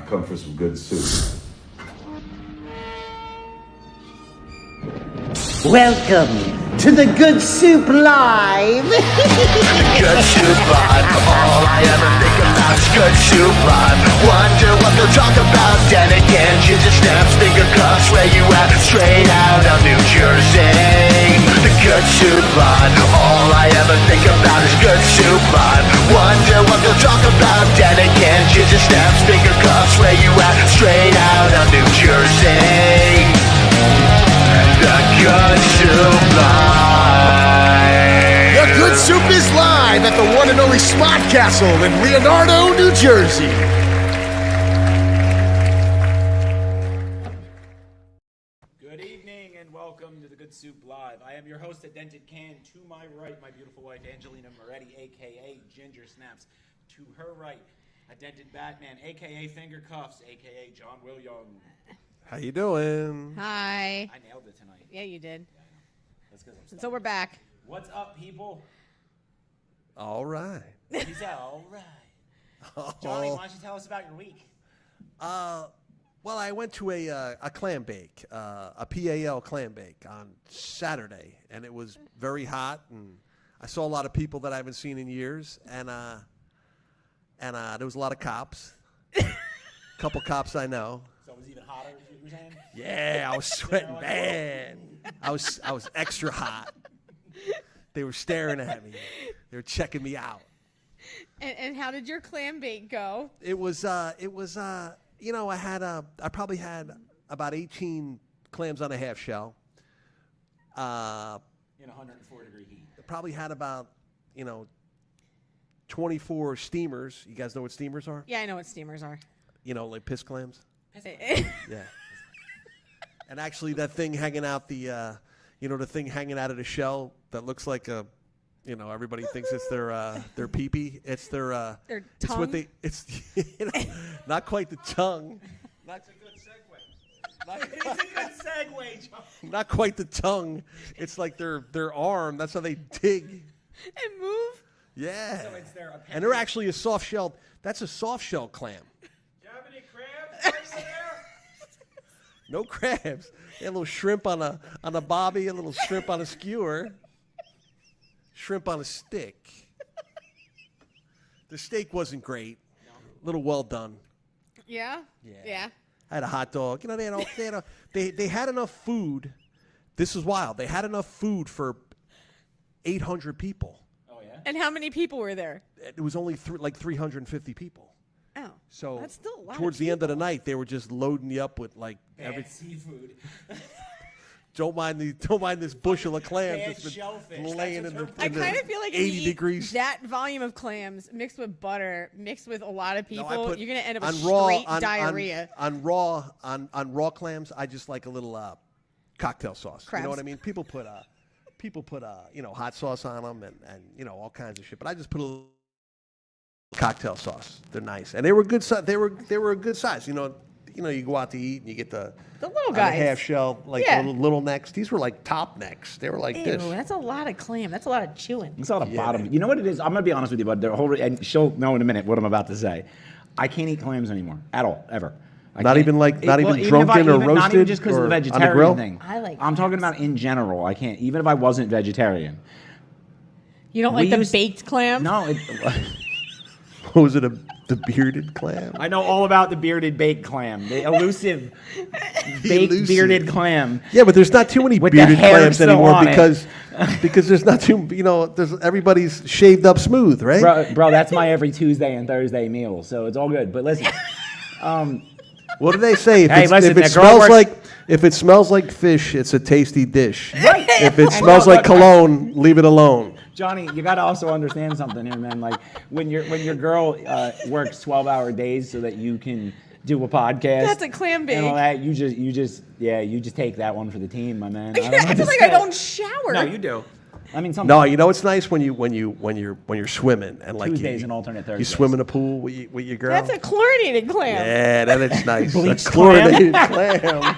come for some good soup. Welcome to the Good Soup Live. Good soup live. All I ever think about is good soup live. Wonder what they'll talk about. Then again, ginger snaps, finger cuffs. Where you at? Straight out of New Jersey. The good soup live. All I ever think about is good soup live. Wonder what they'll talk about. Then again, ginger snaps, finger cuffs. Where you at? Straight out of New Jersey. The Good Soup Live. The Good Soup is live at the one and only Smart Castle in Leonardo, New Jersey. Good evening and welcome to the Good Soup Live. I am your host at Dented Can. To my right, my beautiful wife Angelina Moretti, aka Ginger Snaps. To her right, a Dented Batman, aka Finger Cuffs, aka John Williams. How you doing? Hi. I nailed it tonight. Yeah, you did. That's because I'm So we're back. What's up, people? All right. He's all right. Johnny, why don't you tell us about your week? Well, I went to a clam bake, a PAL clam bake on Saturday, and it was very hot, and I saw a lot of people that I haven't seen in years, and there was a lot of cops, a couple cops I know. So it was even hotter, is what you were saying? Yeah, I was sweating bad. I was extra hot. They were staring at me. They were checking me out. And how did your clam bake go? It was you know, I probably had about 18 clams on a half shell. In 104-degree heat. Probably had about, 24 steamers. You guys know what steamers are? Yeah, I know what steamers are. Like piss clams. Yeah. Yeah. And actually, that thing hanging out the thing hanging out of the shell that looks like a, everybody thinks it's their pee-pee. It's their Their It's what tongue? it's not quite the tongue. That's a good segue. It's a good segue, John. Not quite the tongue. It's like their arm. That's how they dig. And move? Yeah. So it's their appendix. And they're actually a soft shell. That's a soft shell clam. Do you have any crabs over there? No crabs. They had a little shrimp on a bobby, a little shrimp on a skewer, shrimp on a stick. The steak wasn't great. A little well done. Yeah? Yeah. I had a hot dog. They had enough food. This is wild. They had enough food for 800 people. Oh, yeah? And how many people were there? It was only like 350 people. Oh. So That's still a lot towards of the end of the night, they were just loading you up with like Bad seafood. Don't mind this bushel of clams Bad that's been shellfish. laying That's in what the I in the kind of feel like if 80 you eat degrees. that volume of clams mixed with butter, mixed with a lot of No, people, I put- you're going to end up with on raw- straight on- diarrhea. On raw clams, I just like a little cocktail sauce. You know what I Crabs. mean? People put hot sauce on them and all kinds of shit. But I just put a little cocktail sauce. They're nice, and they were good. They were a good size. You go out to eat and you get the little on guys. half shell, like Yeah. little necks. These were like top necks. They were like Ew, this. that's a lot of clam. That's a lot of chewing. It's not a Yeah. bottom. You know what it is? I'm going to be honest with you, bud. And she'll know in a minute what I'm about to say. I can't eat clams anymore. At all. Ever. I Not can't. even like- not even if drunken or Not even roasted just because of or the on the vegetarian grill? thing. I like I'm talking clams. about in general. I can't. Even if I wasn't vegetarian. You don't We like the used- baked clam? No. Was it the bearded clam? I know all about the bearded baked clam. The elusive baked Elusive. bearded clam. Yeah, but there's not too many With the bearded hair clams still anymore on it. because there's not too there's everybody's shaved up smooth, right? Bro, that's my every Tuesday and Thursday meal. So it's all good. But listen. What do they say? Hey, listen, if it that girl smells works- like if it smells like fish, it's a tasty dish. Right. If it And smells no, like but- cologne, leave it alone. Johnny, you got to also understand something here, man. Like when your girl works 12-hour days so that you can do a podcast. That's a clam bake. And all that, you just take that one for the team, my man. don't know I what feel to like say. I don't shower. No, you do. I mean, some No, it's nice when you're swimming and like Tuesdays you, and alternate you Thursdays. swim in a pool with your girl. That's a chlorinated clam. Yeah, that is nice. A Bleached chlorinated clam.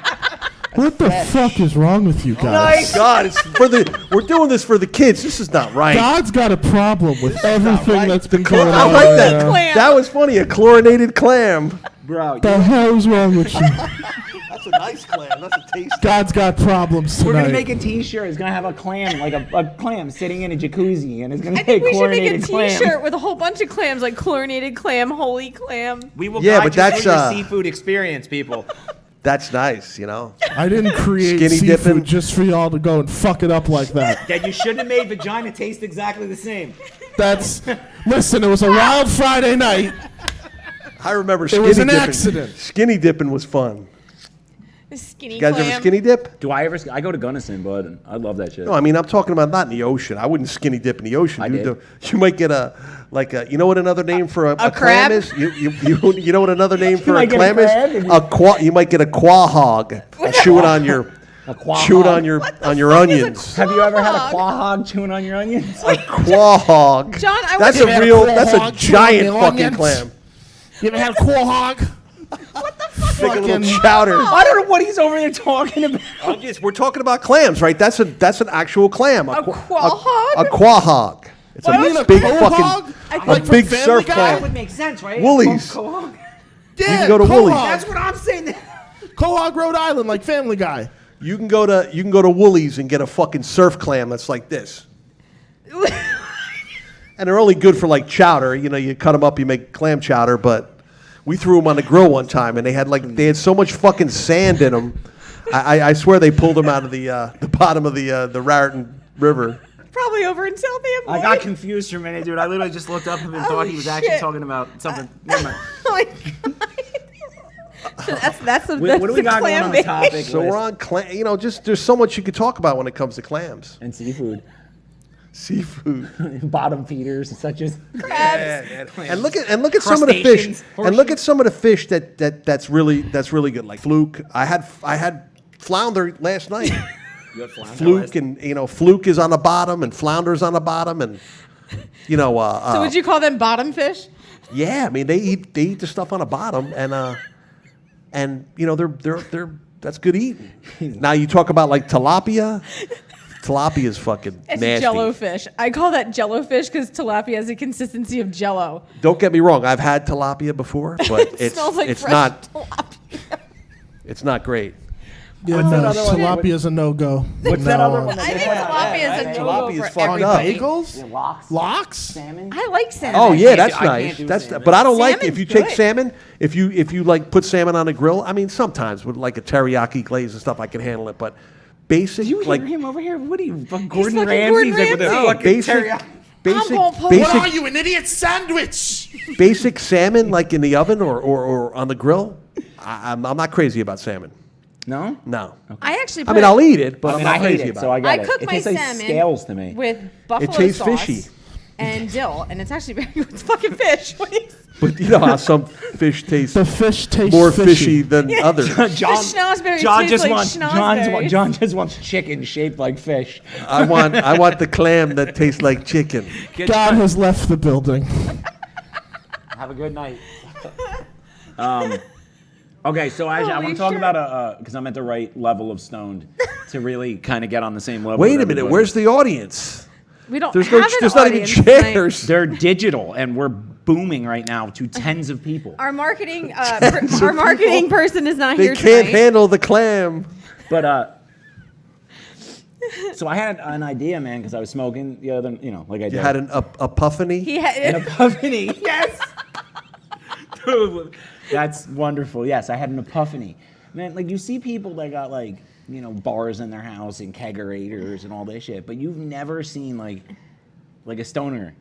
What the fuck is wrong with you guys? God, we're doing this for the kids. This is not right. God's got a problem with everything right. that's been going I on. like right that. now. Clam. That was funny. A chlorinated clam. Bro, The hell's wrong with you? That's a nice clam. That's a tasty. God's got problems we're tonight. gonna make a T-shirt. It's gonna have a clam, like a clam sitting in a jacuzzi, and it's gonna I say think we should make a chlorinated clam. T-shirt with a whole bunch of clams, like chlorinated clam, holy clam. We will Yeah, guide but you that's, through your seafood experience, people. That's nice, you know. I didn't create Skinny seafood dipping. just for y'all to go and fuck it up like that. That you shouldn't have made vagina taste exactly the same. Listen, it was a wild Friday night. I remember It skinny was an dipping. accident. Skinny dipping was fun. A skinny You guys clam. ever skinny dip? Do I ever? I go to Gunnison, bud. I love that shit. No, I mean I'm talking about not in the ocean. I wouldn't skinny dip in the ocean. I dude. did. You might get you know what another name for a crab? clam is? You know what another name for a might get a clam crab is? You might get a quahog. Chew it on your chew it on your onions. Have you ever had a quahog chewing on your onions? A quahog. John, I That's want a had a real. That's a quahog giant chewing on fucking onions? clam. You ever had quahog? Big little Fucking- chowder. I don't know what he's over there talking about. We're talking about clams, right? That's an actual clam. A quahog? A quahog. It's You mean a a big quahog? fucking Like a from big Family surf Guy? That clam. would make sense, right? Woolies. Quahog. Yeah, can go to quahog. Woolies. That's what I'm saying. Quahog, Rhode Island, like Family Guy. You can go to Woolies and get a fucking surf clam that's like this. And they're only good for like chowder. You know, you cut them up, you make clam chowder. But we threw them on the grill one time, and they had so much fucking sand in them. I swear they pulled them out of the bottom of the Raritan River. Probably over in South Amboy. I got confused for a minute, dude. I literally just looked up and thought he was actually shit. talking about something. Never mind. Oh my God. So that's What do we got going on the topic So list? we're on clam. You know, just there's so much you could talk about when it comes to clams. And seafood. Seafood. Bottom feeders such as crabs. And look at some of the fish. Crustaceans, And look at some of the fish that's really good. Like fluke. I had flounder last night. You had flounder Fluke last- and fluke is on the bottom and flounder's on the bottom and So would you call them bottom fish? yeah, I mean they eat the stuff on the bottom and they're that's good eating. Now you talk about like tilapia. Tilapia is fucking It's nasty. jello fish. I call that jello fish because tilapia has the consistency of jello. Don't get me wrong, I've had tilapia before, but It smells like it's fresh not tilapia. it's not great. Yeah, What's that no, other one? tilapia is a no-go. What's that other one? I think tilapia is a no-go Tilapia is for fucked everybody. up. Bagels? Lox. Lox? Salmon. I like salmon. Oh yeah, can't that's do- I nice. can't do That's salmon. but I don't like if Salmon's you take good. salmon. If you like put salmon on the grill. I mean, sometimes with like a teriyaki glaze and stuff, I can handle it. But basic You like hear him over here? What are you, fucking Gordon fucking Ramsay? Gordon Like with a Ramsay. fucking basic teriyaki. basic gonna pull- What are basic you, an idiot sandwich? basic salmon like in the oven or on the grill. I'm not crazy about salmon. No? No. I actually. I mean, I'll eat it, but I mean, I'm I not hate crazy it, about so I it. got I it. cook It my tastes like salmon scales to me. with buffalo tastes sauce fishy. and dill, and it's actually very good. It's fucking fish. What do you- But you know how some fish taste The fish tastes more fishy than others. John, schnozberries John taste just like wants schnozberries. John just wants chicken shaped like fish. I want the clam that tastes like chicken. God has left the building. Have a good night. Okay, so I want Holy to talk shit. about because I'm at the right level of stoned to really kind of get on the same level. Wait with a minute, everybody. whe's the audience? We don't There's have an there's not even audience tonight. chairs. They're digital, and we're booming right now to tens of people. Our marketing, our marketing person is not They here can't tonight. handle the clam. But so I had an idea, man, because I was smoking the other, like I did. You had a epiphany. He had an epiphany. Yes. Dude, that's wonderful. Yes, I had an epiphany. Man, like you see people that got like, bars in their house and kegerators and all this shit, but you've never seen like a stoner.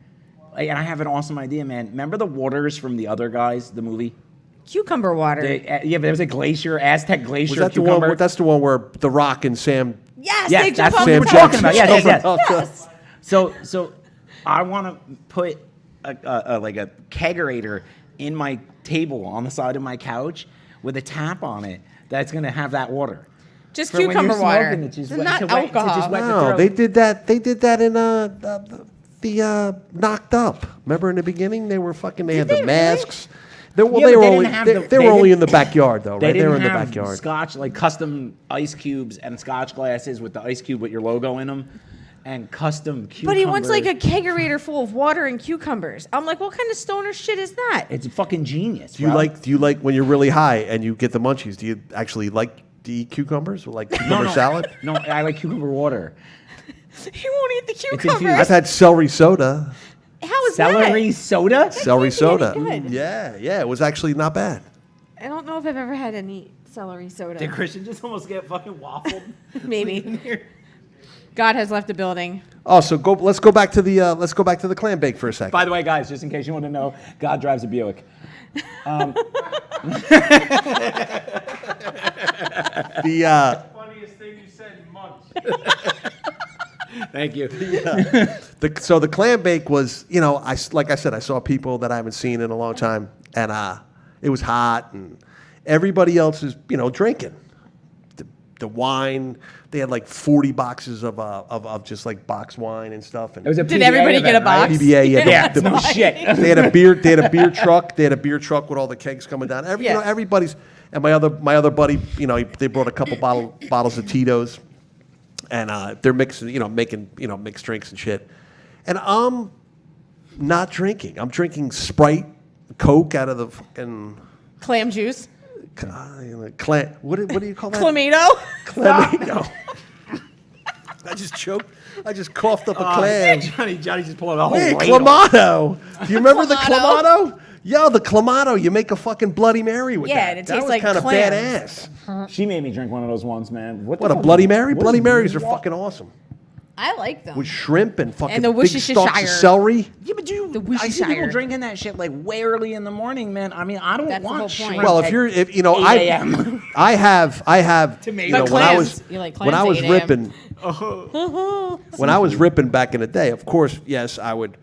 Like, and I have an awesome idea, man. Remember the waters from the other guys, the movie? cucumber water. Yeah, but there was a glacier, Aztec glacier. Was that the cucumber. one? That's the one where The Rock and Sam. yes, Yes, they that's jump what off we the were top. talking about. Yes, yes, Yes. So I want to put like a kegerator in my table on the side of my couch with a tap on it that's gonna have that water. Just For when you're cucumber water. smoking, it's just It's wet- not to wet- to just alcohol. wet- No, throat. they did that. They did that in the Knocked Up. Remember in the beginning they were fucking. They had they the really? masks. Yeah, They but were they only didn't have they, the- they they were only didn't- in the backyard though, They right? They didn't were in the have backyard. scotch, like custom ice cubes and scotch glasses with the ice cube with your logo in them. and custom cucumbers. But he wants like a kegerator full of water and cucumbers. I'm like, what kind of stoner shit is that? It's fucking genius. Do you like when you're really high and you get the munchies? Do you actually like to eat cucumbers or like cucumber salad? No, I like cucumber water. He won't eat the infused. cucumbers. I've had celery soda. How is Celery that? soda? Celery can't be soda. any good. Yeah, it was actually not bad. I don't know if I've ever had any celery soda. Did Christian just almost get fucking waffled? Maybe. God has left the building. Oh, so let's go back to the clam bake for a second. By the way, guys, just in case you want to know, God drives a Buick. Funniest thing you said in months. Thank you. So the clam bake was, like I said, I saw people that I haven't seen in a long time, and it was hot, and everybody else is, drinking. The wine, they had like 40 boxes of just like box wine and stuff. And It was a Did PBA everybody get a event, right? box? PBA, yeah. Yeah, no shit. They had a beer truck. They had a beer truck with all the kegs coming down. Yeah. Everybody's. And my other buddy, they brought a couple bottles of Tito's, and they're mixing, making mixed drinks and shit. And I'm not drinking. I'm drinking Sprite, Coke out of the fucking Clam juice. clam. What do you call that? Clamato. Clamato. I just choked. I just coughed up a clam. Johnny just pulled out a whole Hey, ladle. Clamato. Do you remember the Clamato? Clamato? Yo, the Clamato. You make a fucking Bloody Mary with Yeah, that. and it That tastes was like kind of clams. badass. She made me drink one of those once, man. What, a Bloody Mary? what Bloody is- Marys are fucking awesome. I like them. With shrimp and fucking And the big stalks of Worcestershire. celery. Yeah, but The I see people Worcestershire. drinking that shit like way early in the morning, man. I mean, I don't That's the want whole shrimp. point. Well, at if 8 I a.m. I have Tomato. you know, But when I clams. was You like when I clams was at 8 a.m. ripping when I was ripping back in the day, of course, yes, I would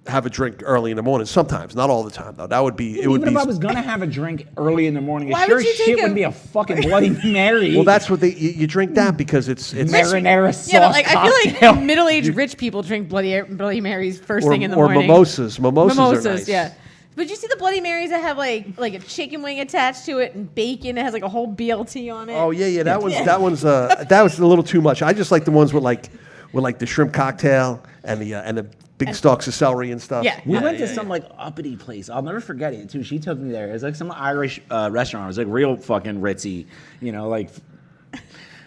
have a drink early in the morning sometimes, not all the time though. That would be it would Even be if I was gonna have a drink early in the morning, it Why sure would you shit take a- wouldn't be a fucking Bloody Mary. well, that's what you drink that because it's marinara sauce Yeah, but like I feel cocktail. like middle-aged rich people drink Bloody Marys first or, thing in the or morning. mimosas. Mimosas are nice. Yeah. But you see the Bloody Marys that have like a chicken wing attached to it and bacon. It has like a whole BLT on it. Oh yeah. That was a little too much. I just like the ones with the shrimp cocktail and the big stalks of celery and stuff. Yeah. We went to some like uppity place. I'll never forget it too. She took me there. It was like some Irish restaurant. It was like real fucking ritzy. Like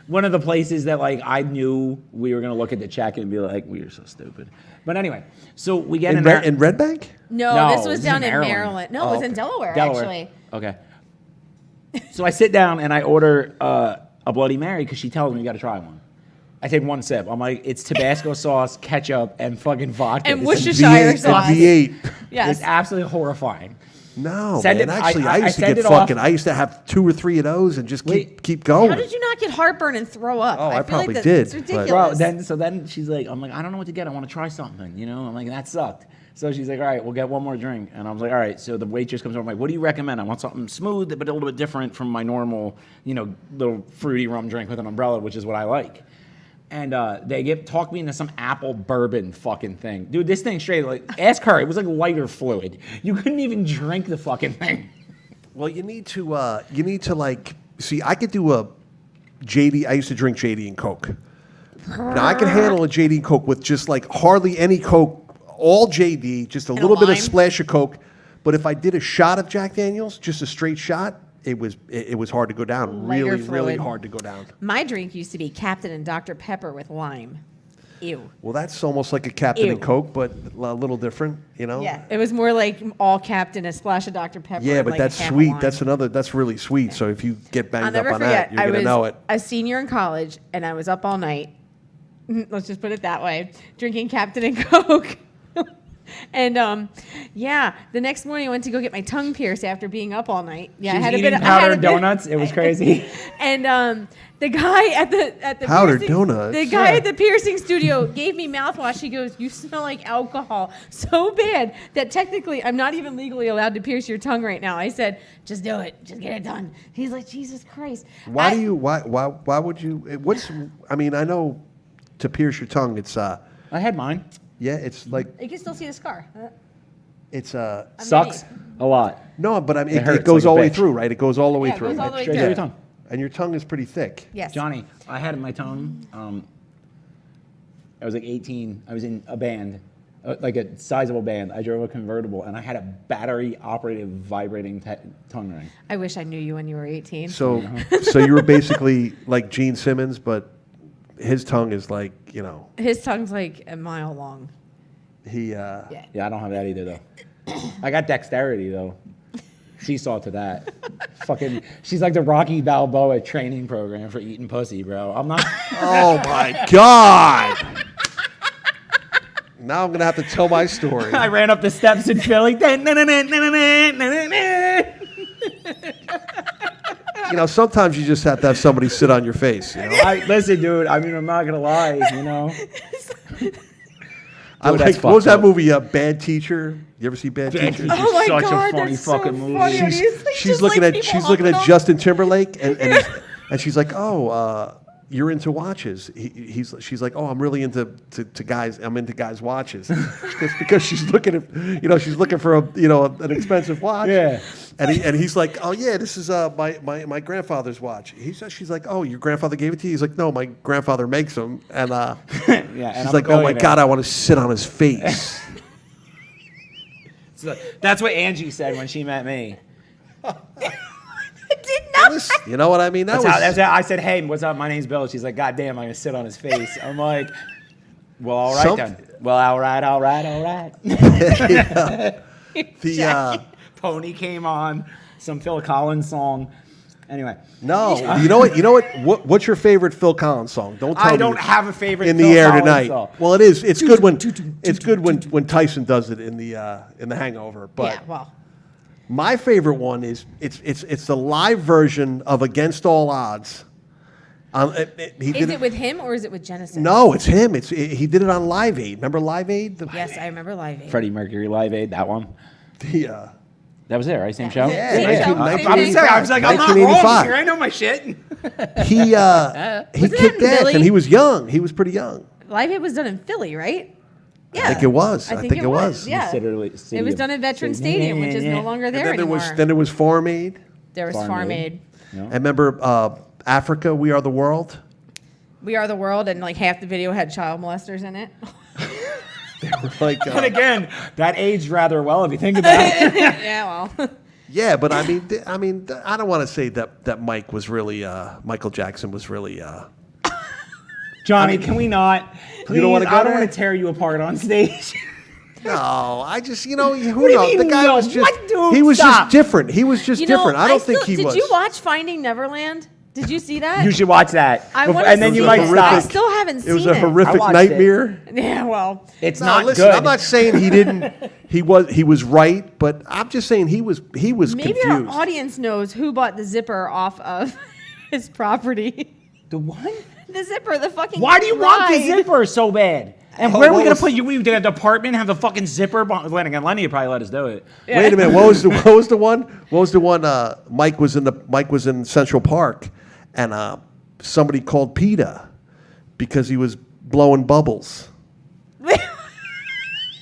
one of the places that like I knew we were gonna look at the check and be like, we are so stupid. But anyway, so we get in Red Bank. No, this was down in Maryland. No, it was in Delaware, actually. Okay. So I sit down and I order a Bloody Mary because she tells me you got to try one. I take one sip. I'm like, it's Tabasco sauce, ketchup, and fucking vodka. And It's Worcestershire sauce. V8. Yes. It's absolutely horrifying. No, Send man. it- Actually, I I used to send get it off. fucking. I used to have 2 or 3 of those and just Wait. keep going. How did you not get heartburn and throw up? Oh, I feel probably like did, It's but- ridiculous. Bro, then she's like, I'm like, I don't know what to get. I want to try something, I'm like, that sucked. So she's like, all right, we'll get one more drink. And I was like, all right. So the waitress comes over. I'm like, what do you recommend? I want something smooth, but a little bit different from my normal, little fruity rum drink with an umbrella, which is what I like. And they talk me into some apple bourbon fucking thing. Dude, this thing straight, like, ask her. It was like lighter fluid. You couldn't even drink the fucking thing. Well, you need to like see. I could do a JD. I used to drink JD and Coke. Now I can handle a JD and Coke with just like hardly any Coke, all JD, just a And little a bit of lime? splash of Coke. But if I did a shot of Jack Daniels, just a straight shot, it was hard to go down. Lighter Really, really fluid. hard to go down. My drink used to be Captain and Dr. Pepper with lime. Ew. Well, that's almost like a Captain Ew. and Coke, but a little different, Yeah, it was more like all Captain, a splash of Dr. Pepper. Yeah, and but like that's half a sweet. lime. That's really sweet. So if you get I'll banged up never on forget. that, you're gonna know it. a senior in college, and I was up all night. Let's just put it that way, drinking Captain and Coke. And the next morning I went to go get my tongue pierced after being up all night. Yeah, She I was had a eating bit. I had powdered a bit- donuts. It was crazy. And the guy at the Powdered piercing, donuts? The guy at the piercing studio gave me mouthwash. He goes, "You smell like alcohol so bad that technically I'm not even legally allowed to pierce your tongue right now." I said, "Just do it. Just get it done." He's like, "Jesus Christ." Why would you? I mean, I know to pierce your tongue, it's I had mine. yeah, it's like You can still see the scar. it's Sucks a lot. no, but I mean, hurts it goes like a all the way bitch. through, right? It goes all the way Yeah, it through. goes all the way Straight through. through your tongue. And your tongue is pretty thick. Yes. Johnny, I had my tongue. I was like 18. I was in a band, like a sizable band. I drove a convertible, and I had a battery-operated vibrating tongue ring. I wish I knew you when you were 18. So you were basically like Gene Simmons, but his tongue is like, you know. His tongue's like a mile long. Yeah, I don't have that either, though. I got dexterity, though. She saw to that. Fucking, she's like the Rocky Balboa training program for eating pussy, bro. I'm not. Oh my God! Now I'm gonna have to tell my story. I ran up the steps in Philly. You know, sometimes you just have to have somebody sit on your face. You know? Listen, dude. I mean, I'm not gonna lie. You know. I like, what was that movie? Bad Teacher. You ever see Bad Teacher? Oh my Such God, a funny that's fucking so movie. funny. She's looking at Justin Timberlake, and she's like, oh, you're into watches. She's like, oh, I'm really into guys. I'm into guys' watches. It's because she's looking at, she's looking for an expensive watch. Yeah. And he's like, oh yeah, this is my grandfather's watch. She's like, oh, your grandfather gave it to you? He's like, no, my grandfather makes them. And she's like, oh my God, I want to sit on his face. So that's what Angie said when she met me. You know what I mean? That's how I said, hey, what's up? My name's Bill. She's like, God damn, I'm going to sit on his face. I'm like, well, all right then. Well, all right. Pony came on, some Phil Collins song. Anyway. No, you know what? What's your favorite Phil Collins song? Don't tell me. I don't have a favorite in Phil the air Collins tonight. song. Well, it is. It's good when Tyson does it in the Hangover. But Yeah, well. my favorite one is it's the live version of Against All Odds. Is it with him or is it with Genesis? No, it's him. He did it on Live Aid. Remember Live Aid? Yes, I remember Live Aid. Freddie Mercury Live Aid, that one. That was it, right? Same show? Yeah, Same show. I was like, I'm not wrong here. I know my shit. He kicked ass, and he was young. He was pretty young. Live Aid was done in Philly, right? Yeah. I think it was. I think it was. Yeah. It was done at Veterans Stadium, which is no longer there anymore. Then there was Farm Aid. There was Farm Aid. And remember Africa, We Are the World? We Are the World, and like half the video had child molesters in it. They were like, and again, that aged rather well if you think about it. Yeah, well. Yeah, but I mean, I don't want to say that Mike was really Michael Jackson was really. Johnny, can we not? Please, you don't want to go I don't there? want to tear you apart on stage. No, I just who What do you knows? mean, The guy no? was just What, dude? he was Stop. just different. He was just different. I don't think he was. Did you watch Finding Neverland? Did you see that? You should watch that. And then you see might it. stop. I still haven't seen it. It was a horrific watched nightmare. Yeah, well. It's No, not listen, good. I'm not saying he didn't. He was right, but I'm just saying he was Maybe confused. our audience knows who bought the zipper off of his property. The what? The zipper, the fucking. Why do you want the ride. zipper so bad? And Oh, where are we what gonna was- put you? We did a department have the fucking zipper. Lenny would probably let us do it. Wait a minute. What was the one? What was the one? Mike was in Central Park, and somebody called PETA because he was blowing bubbles. It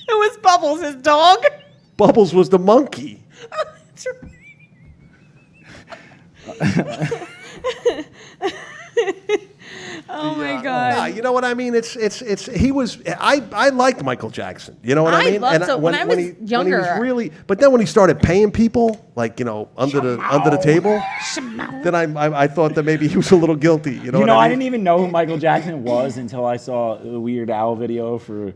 was Bubbles, his dog. Bubbles was the monkey. That's right. Oh my God. You know what I mean? He was. I liked Michael Jackson. You know what I mean? loved so when I was younger. when he was really, but then when he started paying people, like under the table, then I thought that maybe he was a little guilty. You know what I mean? I didn't even know who Michael Jackson was until I saw a Weird Al video for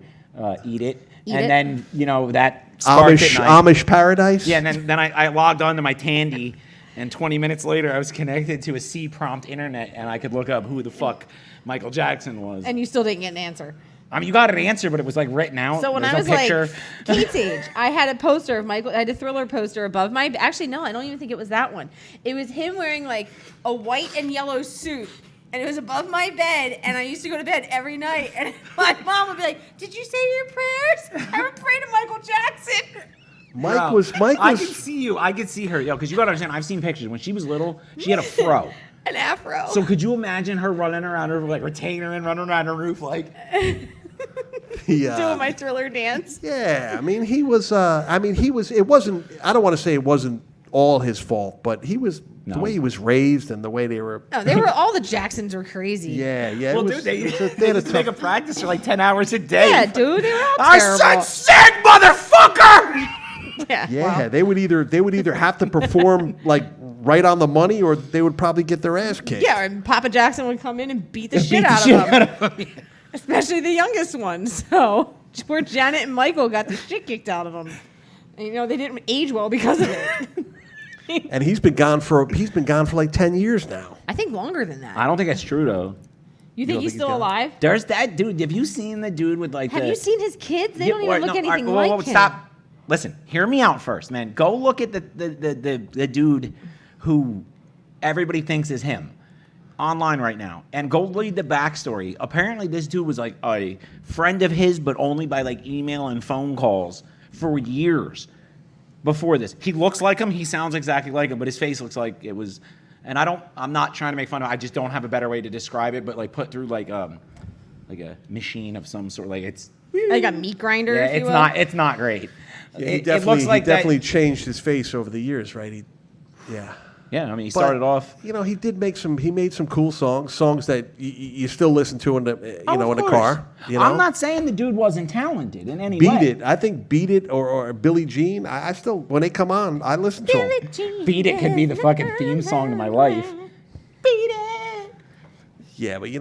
Eat It. Then that sparked it. Amish Paradise. Yeah, and then I logged on to my Tandy, and 20 minutes later I was connected to a C-prompt internet, and I could look up who the fuck Michael Jackson was. And you still didn't get an answer. I mean, you got an answer, but it was like written out. So when There's I was no picture. like Kate's age, I had a poster of Michael. I had a Thriller poster above my. Actually, no, I don't even think it was that one. It was him wearing like a white and yellow suit, and it was above my bed. And I used to go to bed every night, and my mom would be like, "Did you say your prayers? I would pray to Michael Jackson." Mike was. I could see you. I could see her, because you got to understand. I've seen pictures when she was little. She had a fro. An afro. So could you imagine her running around her like retainer and running around her roof like? Doing my Thriller dance. Yeah, I mean he was. It wasn't. I don't want to say it wasn't all his fault, but he was The way he was raised and the way they were. No, they were all the Jacksons were crazy. Yeah. Well, it was, dude, they had a just make a tough- practice for like 10 hours a day. Yeah, dude, they were all I terrible. said sing, motherfucker! Yeah, Yeah, well, they would either have to perform like right on the money, or they would probably get their ass kicked. yeah, and Papa Jackson would come in and beat the shit out of them. Especially the youngest ones. So poor Janet and Michael got the shit kicked out of them. And, they didn't age well because of it. And he's been gone for like 10 years now. I think longer than that. I don't think that's true, though. You think he's still alive? There's that dude. Have you seen the dude with like Have the... you seen his kids? They don't even look anything like him. Stop. Listen, hear me out first, man. Go look at the dude who everybody thinks is him online right now, and go read the backstory. Apparently, this dude was like a friend of his, but only by like email and phone calls for years before this. He looks like him. He sounds exactly like him, but his face looks like it was. And I'm not trying to make fun of it. I just don't have a better way to describe it, but like put through like a machine of some sort. Like it's like a meat grinder. Yeah, if you it's will. not. It's not great. Yeah, It looks like he definitely changed his face over the years, right? Yeah. Yeah, I mean, he But, started off. he did make some. He made some cool songs that you still listen to in the in the car. I'm not saying the dude wasn't talented in any Beat way. It. I think Beat It or Billie Jean. I still, when they come on, I listen to them. Beat It could be the fucking theme song to my life. Beat it. Yeah, but you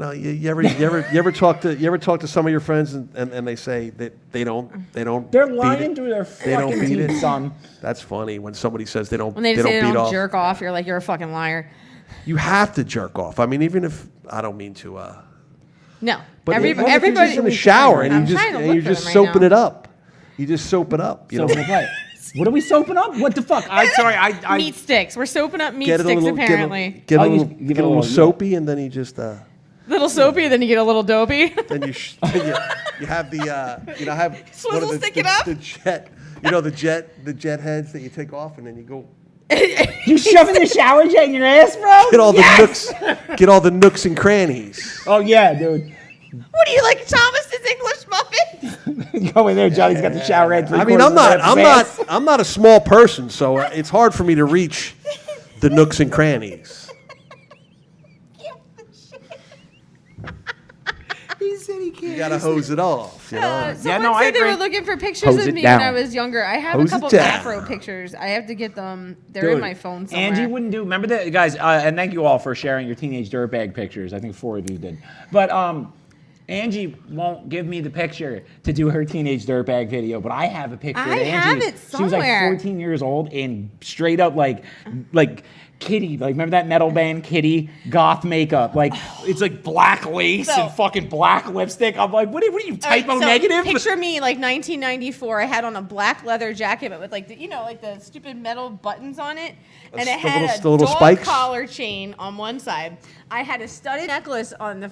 ever talk to some of your friends and they say that they don't They're beat lying it? through their They don't fucking beat teeth, it. son. That's funny when somebody says they don't. When they say they beat don't off. jerk off, you're like, you're a fucking liar. You have to jerk off. I mean, even if I don't mean to. No. But Everybody. if you're just in the shower and I'm you're trying to look for just them right soaping now. it up. You just soap it up. You know. Soaping up what? What are we soaping up? What the fuck? I'm sorry. I Meat sticks. We're soaping up meat Get it sticks, a little, apparently. Get Oh, a you little, give get it a a little little- soapy, and then you just. Little soapy, then you get a little dopey. Then you have the have Swivel one of stick it up? the jet the jet heads that you take off, and then you go You shoving the shower jet in your ass, bro? get all the nooks and crannies. Oh yeah, dude. What do you like, Thomas's English muffin? Go in there, Johnny's got the shower head. I mean, I'm not a small person, so it's hard for me to reach the nooks and crannies. He said he can't. You gotta hose it off, you know. Someone I said they agree. were looking for pictures Hose of it me down. when I was younger. I have Hose a couple it down. afro pictures. I have to get them. They're in my phone somewhere. Angie wouldn't do. Remember that, guys? And thank you all for sharing your teenage dirtbag pictures. I think 4 of you did. But Angie won't give me the picture to do her teenage dirtbag video. But I have a picture. I of Angie. have it She was like somewhere. 14 years old and straight up like Kitty, like remember that metal band Kitty, goth makeup, like it's like black lace So- and fucking black lipstick. I'm like, what are you typo All right, so negative? Picture me like 1994. I had on a black leather jacket, but with like like the stupid metal buttons on it, and it The had little a dog spikes? collar chain on one side. I had a studded necklace on the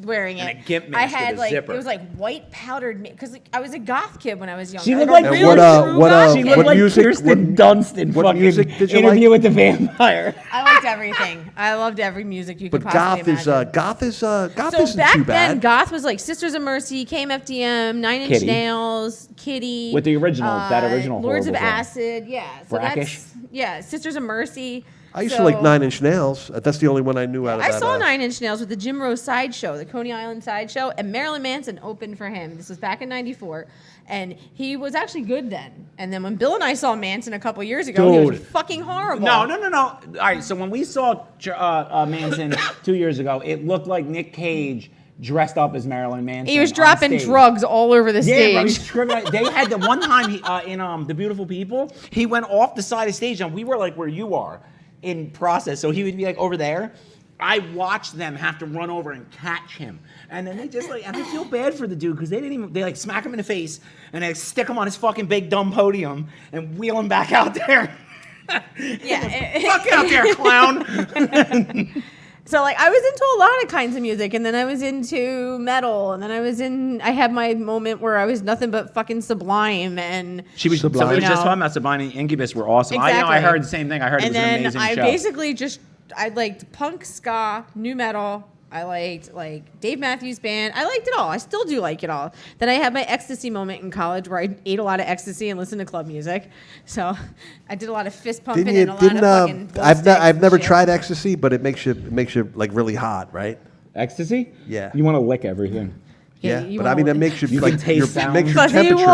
wearing it. And a gimp I mask with had a like zipper. it was like white powdered because I was a goth kid when I was younger. She looked Like like a And really true goth She kid. looked what like music- Kirsten Dunst in what fucking music did you Interview like? with the Vampire. I liked everything. I loved every music you could But possibly goth imagine. goth So isn't back too then, bad. goth was like Sisters of Mercy, KMFDM, Nine Inch Kitty. Nails, Kitty. With the original- that original Lords of horrible song. Acid, yeah. So Brackish. Sisters of Mercy. I used So- to like Nine Inch Nails. That's the only one I knew out of I that. saw Nine Inch Nails with the Jim Rose sideshow, the Coney Island sideshow, and Marilyn Manson opened for him. This was back in '94, and he was actually good then. And then when Bill and I saw Manson a couple years ago, he was Dude. fucking horrible. No. All right, so when we saw Manson 2 years ago, it looked like Nick Cage dressed up as Marilyn Manson. He was on dropping stage. drugs all over the Yeah, bro, stage. he's tripping. They had the one time in The Beautiful People, he went off the side of stage, and we were like where you are in process. So he would be like over there. I watched them have to run over and catch him. And then they just like, and I feel bad for the dude because they like smack him in the face and they stick him on his fucking big dumb podium and wheel him back out there. Yeah. Fuck out there, clown. So like I was into a lot of kinds of music, and then I was into metal, and then I had my moment where I was nothing but fucking Sublime, and She was, Sublime. somebody was just You know. talking about Sublime and Incubus were awesome. I Exactly. heard the same thing. I heard it and was an then amazing I show. basically I liked punk, ska, new metal. I liked like Dave Matthews Band. I liked it all. I still do like it all. Then I had my ecstasy moment in college where I ate a lot of ecstasy and listened to club music. So I did a lot of fist pumping and a lot of fucking. I've never shit. tried ecstasy, but it makes you like really hot, right? Ecstasy? Yeah. You want to lick everything. Yeah, you but I mean, wanna- that makes you, You like can taste your, sound. makes your Fuzzy temperature actually go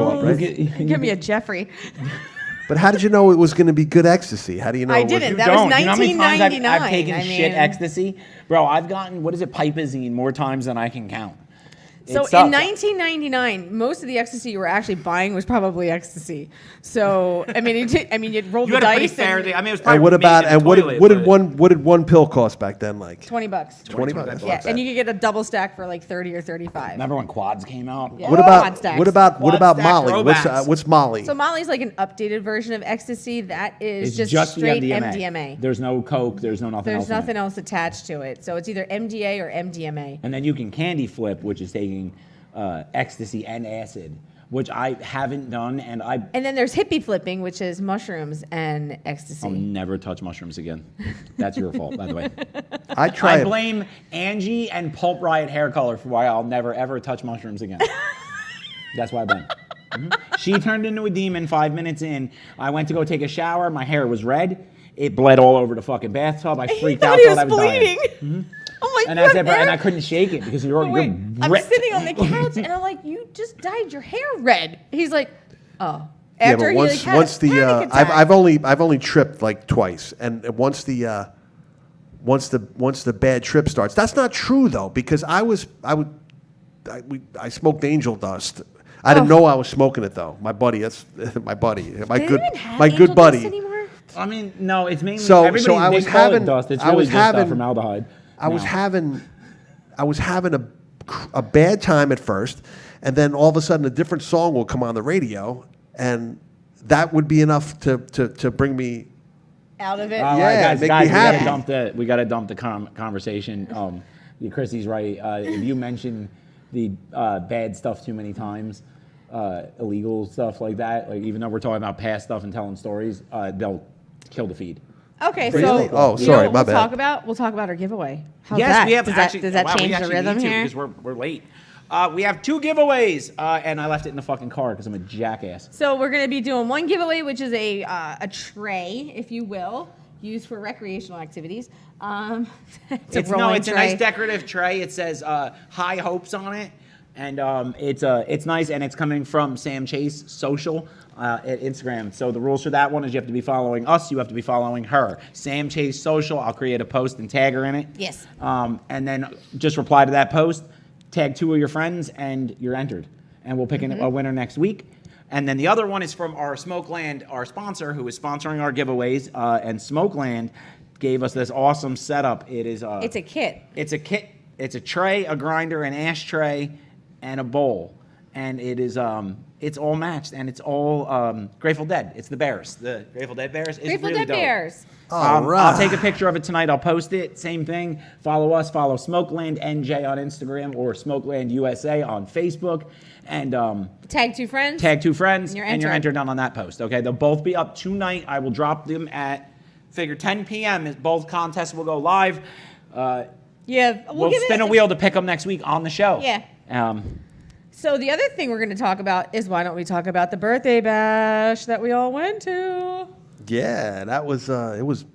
up, walls. right? Give me a Jeffrey. But how did you know it was going to be good ecstasy? How do you know? I it was- didn't. You That was don't. You know how many times 1999. I've taken I shit mean- ecstasy? Bro, I've gotten, what is it, Pipazine more times than I can count. It So sucks. in 1999, most of the ecstasy you were actually buying was probably ecstasy. So I mean, you rolled You the had a pretty dice. fair. and I mean, it was probably And what made about in a and what toilet, did but- what did one pill cost back then? Like $20. 20 bucks. Yeah, and you could get a double stack for like 30 or 35. Remember when quads came out? Yeah. What Quad about stacks. what about Quad stack Molly? throwbacks. What's Molly? So Molly's like an updated version of ecstasy. That is It's just the straight MDMA. MDMA. There's no coke. There's no nothing else. There's nothing else attached to it. So it's either MDA or MDMA. And then you can candy flip, which is taking ecstasy and acid, which I haven't done, and And then there's hippie flipping, which is mushrooms and ecstasy. I'll never touch mushrooms again. That's your fault, by the way. I try. I blame Angie and Pulp Riot hair color for why I'll never ever touch mushrooms again. That's why I blame. She turned into a demon 5 minutes in. I went to go take a shower. My hair was red. It bled all over the fucking bathtub. I He freaked thought out. he Thought I was was bleeding. dying. I'm like, And you that's have it, bro. And hair? I couldn't shake it because you're Wait, I'm ripped. sitting on the couch and I'm like, you just dyed your hair red. He's like, oh. Yeah, After but he once like had once a the panic attack. I've only tripped like twice, and once the bad trip starts, that's not true though, because I smoked angel dust. I didn't know I was smoking it though. My buddy, that's my buddy, my They good don't even have my angel good buddy. dust anymore? I mean, no, it's mainly So everybody. I was they call having it dust. It's I really was just having formaldehyde. I was No. having a bad time at first, and then all of a sudden a different song will come on the radio, and that would be enough to bring me. Out of it. All Yeah, right, guys, make guys, me happy. we gotta dump the conversation. Chrissy's right. If you mention the bad stuff too many times, illegal stuff like that, like even though we're talking about past stuff and telling stories, they'll kill the feed. Okay, Really? so Oh, you sorry, know what my we'll bad. talk about our giveaway. How's Yes, that? we have does actually. That, does that wow, we change the actually rhythm need to here? because we're late. We have 2 giveaways, and I left it in the fucking car because I'm a jackass. So we're going to be doing one giveaway, which is a tray, if you will, used for recreational activities. It's It's a rolling a tray. nice decorative tray. It says High Hopes on it, and it's nice, and it's coming from Sam Chase Social at Instagram. So the rules for that one is you have to be following us. You have to be following her. Sam Chase Social. I'll create a post and tag her in it. Yes. And then just reply to that post, tag 2 of your friends, and you're entered. And we'll pick a winner next week. And then the other one is from our Smokeland, our sponsor, who is sponsoring our giveaways. And Smokeland gave us this awesome setup. It is It's a kit. It's a kit. It's a tray, a grinder, an ashtray, and a bowl. And it is it's all matched, and it's all Grateful Dead. It's the Bears, the Grateful Dead Bears. It's Grateful really Dead dope. Bears. All right. I'll take a picture of it tonight. I'll post it. Same thing. Follow us. Follow Smokeland NJ on Instagram or Smokeland USA on Facebook. And Tag 2 friends. tag 2 friends, You're and you're entered. entered on that post. Okay, they'll both be up tonight. I will drop them at figure 10 p.m. Both contests will go live. Yeah. We'll give spin it a wheel to pick them next week on the show. Yeah. So the other thing we're going to talk about is why don't we talk about the birthday bash that we all went to? Yeah, that was it was.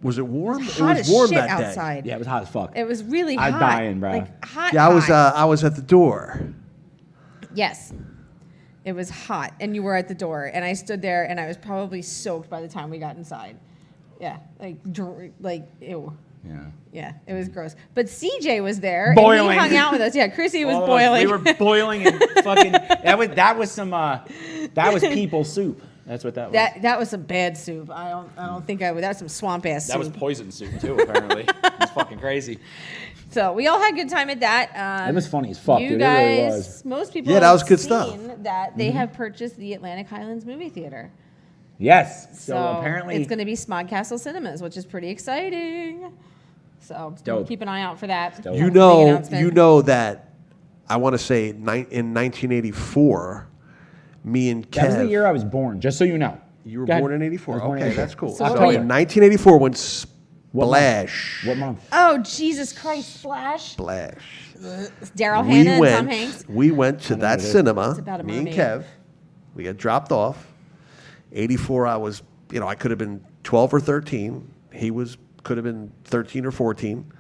Was it warm? It Hot was as warm shit that day. outside. Yeah, it was hot as fuck. It was really I hot. was dying, bro. Like hot. Yeah, hot. I was at the door. Yes. It was hot, and you were at the door, and I stood there, and I was probably soaked by the time we got inside. Yeah, like ew. Yeah. Yeah, it was gross. But CJ was there. Boiling. And he hung out with us. Yeah, Chrissy was All of us, boiling. we were boiling and fucking. That was people soup. That's what that was. that was some bad soup. I don't think I would. That was some swamp ass soup. That was poison soup too. Apparently, it's fucking crazy. So we all had a good time at that. It was funny as fuck, You dude. It guys, really was. most people Yeah, that have was good seen stuff. that they have purchased the Atlantic Highlands movie theater. Yes. So apparently- it's going to be Smog Castle Cinemas, which is pretty exciting. So dope. keep an eye out for that. dope. You Big know, announcement. you know that. I want to say in 1984, me and Kev. That was the year I was born, just so you know. You were Go ahead. born in I '84. was born in Okay, 84. that's cool. So So, what were in you? 1984, when Splash. What month? Oh, Jesus Christ, Splash. Splash. Daryl Hannah and Tom Hanks. We went to that cinema. It's about a Me and mermaid. Kev. We got dropped off. 84. I was, I could have been 12 or 13. He could have been 13 or 14.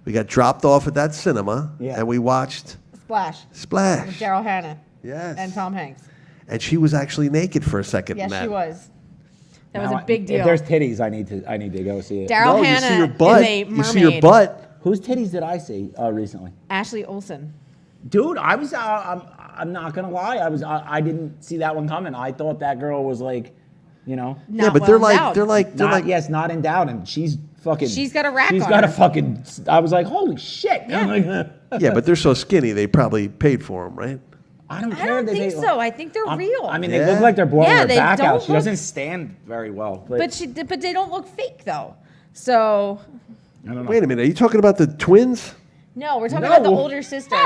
We got dropped off at that cinema, and we watched Splash. Splash. With Daryl Hannah. Yes. And Tom Hanks. And she was actually naked for a second. Yes, in that. she was. That was Now, a big deal. If there's titties, I need to go see it. Daryl No, Hannah you see your butt. is a mermaid. You see your butt. Whose titties did I see recently? Ashley Olsen. Dude, I was. I'm not gonna lie. I didn't see that one coming. I thought that girl was like, Not yeah, but well they're endowed. like yes, not endowed, and she's fucking. She's got a rack She's on got her. a fucking. I was like, holy shit. Yeah. I'm like, Yeah, but they're so skinny, they probably paid for them, right? I don't I care. don't that think they- so. I think they're real. I mean, Yeah. they look like they're blowing Yeah, her they back out. don't She look- doesn't stand very well. but they don't look fake though. So I don't know. Wait a minute, are you talking about the twins? no, we're talking No. about the older sister.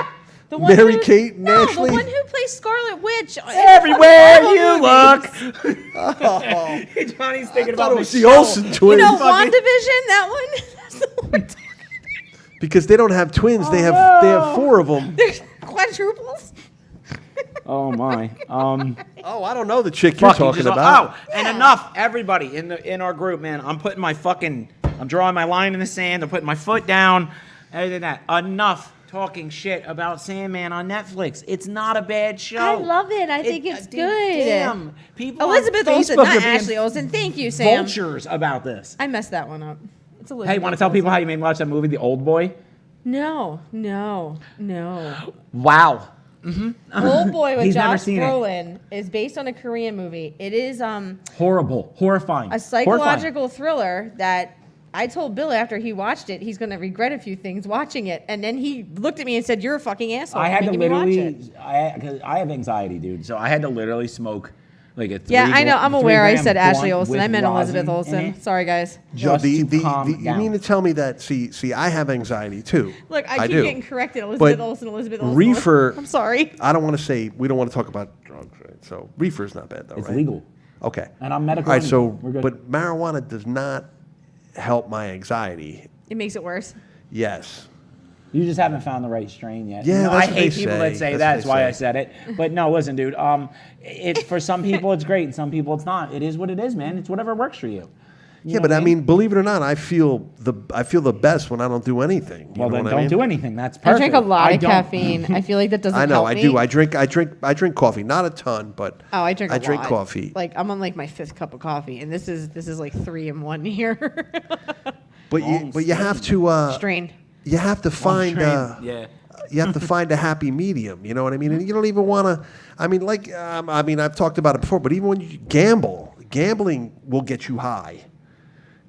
The one Mary who, Kate and no, Ashley? the one who plays Scarlet Witch. in Everywhere all you movies. look. Johnny's thinking I thought about it was the Michelle. Olsen You twins. know, WandaVision. That one. That's the one. Because they don't have twins, they have 4 of them. There's quadruples. Oh my. Oh, I don't know the chick you're Fuck, you talking just- about. Oh, and enough, everybody in our group, man. I'm drawing my line in the sand. I'm putting my foot down. Other than that, enough talking shit about Sandman on Netflix. It's not a bad show. I love it. I think it's good. Damn, people on Elizabeth Olsen, Facebook not are being Ashley Olsen. Thank you, Sam. vultures about this. I messed that one up. It's Elizabeth Hey, want to tell people how you made me watch that movie, The Old Boy? No. Wow. Old Boy with He's never Josh seen it. Brolin is based on a Korean movie. It is Horrible. Horrifying. a psychological thriller that I told Bill after he watched it, he's going to regret a few things watching it. And then he looked at me and said, "You're a fucking asshole." I had for to making me watch literally, it." because I have anxiety, dude. So I had to literally smoke like a 3 Yeah, I know. I'm aware. I 3 said gram Ashley blunt Olsen. with I meant Elizabeth rosin in Olsen. it, Sorry, guys. Just to calm you down. mean to tell me that? See, I have anxiety too. Look, I keep do. getting corrected. Elizabeth But Olsen. Elizabeth Olsen. reefer. I'm sorry. I don't want to say we don't want to talk about drugs, right? So reefer's not bad though, It's right? legal. Okay. And I'm medical All right. So, anyway. We're good. but marijuana does not help my anxiety. It makes it worse. Yes. You just haven't found the right strain yet. Yeah, You know, that's I what hate they people say. that say That's that's what why they I say. said it. But no, listen, dude. It for some people it's great, and some people it's not. It is what it is, man. It's whatever works for you. Yeah, but I mean, believe it or not, I feel the best when I don't do anything. You Well, know then what don't I mean? do anything. That's I perfect. drink a lot of don't. caffeine. I feel like that doesn't I know, help I me. do. I drink coffee, not a ton, but Oh, I drink a I drink lot. coffee. Like I'm on like my 5th cup of coffee, and this is like 3 in 1 here. But you have to Strain. you have to find Yeah. you have to find a happy medium. You know what I mean? And you don't even want to. I mean, I've talked about it before, but even when you gambling will get you high.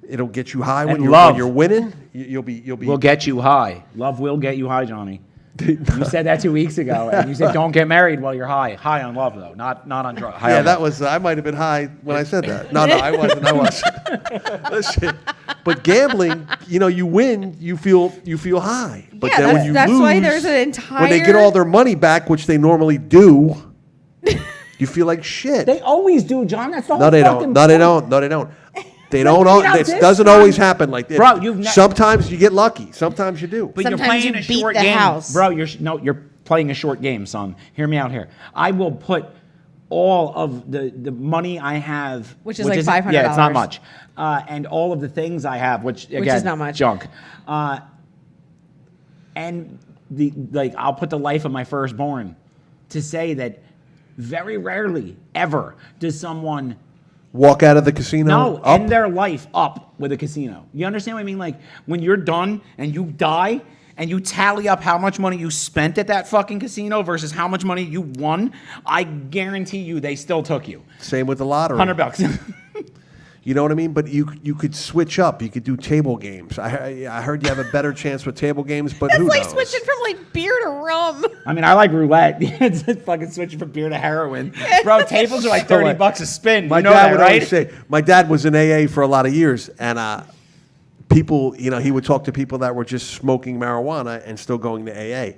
It'll get you high when And you're love. when you're winning. You'll be. Will get you high. Love will get you high, Johnny. You said that 2 weeks ago, and you said don't get married while you're high. High on love, though, not on drugs. Yeah, that was. I might have been high when I said that. No, I wasn't. I wasn't. Listen, but gambling, you win, you feel high. But Yeah, then when you that's lose, why there's an when they get entire- all their money back, which they normally do, you feel like shit. They always do, John. That's the whole No, they fucking don't. No, they point. don't. No, they don't. They But don't. you know, It this doesn't time- always happen like this. Bro, you've sometimes you get lucky. Sometimes you do. But you're Sometimes playing you a beat short the game, house. bro. You're playing a short game, son. Hear me out here. I will put all of the money I have, Which is like isn't- $500. Yeah, it's not much, and all of the things I have, which again, is not much. junk, and I'll put the life of my firstborn to say that very rarely ever does someone Walk out of the casino. no, up. end their life up with a casino. You understand what I mean? Like when you're done and you die and you tally up how much money you spent at that fucking casino versus how much money you won, I guarantee you they still took you. Same with the lottery. $100. You know what I mean? But you could switch up. You could do table games. I heard you have a better chance with table games, but It's who like knows? switching from like beer to rum. I mean, I like roulette. It's fucking switching from beer to heroin. Bro, tables are like $30 a spin. My You know dad that, would right? always say. My dad was in AA for a lot of years, and people, he would talk to people that were just smoking marijuana and still going to AA,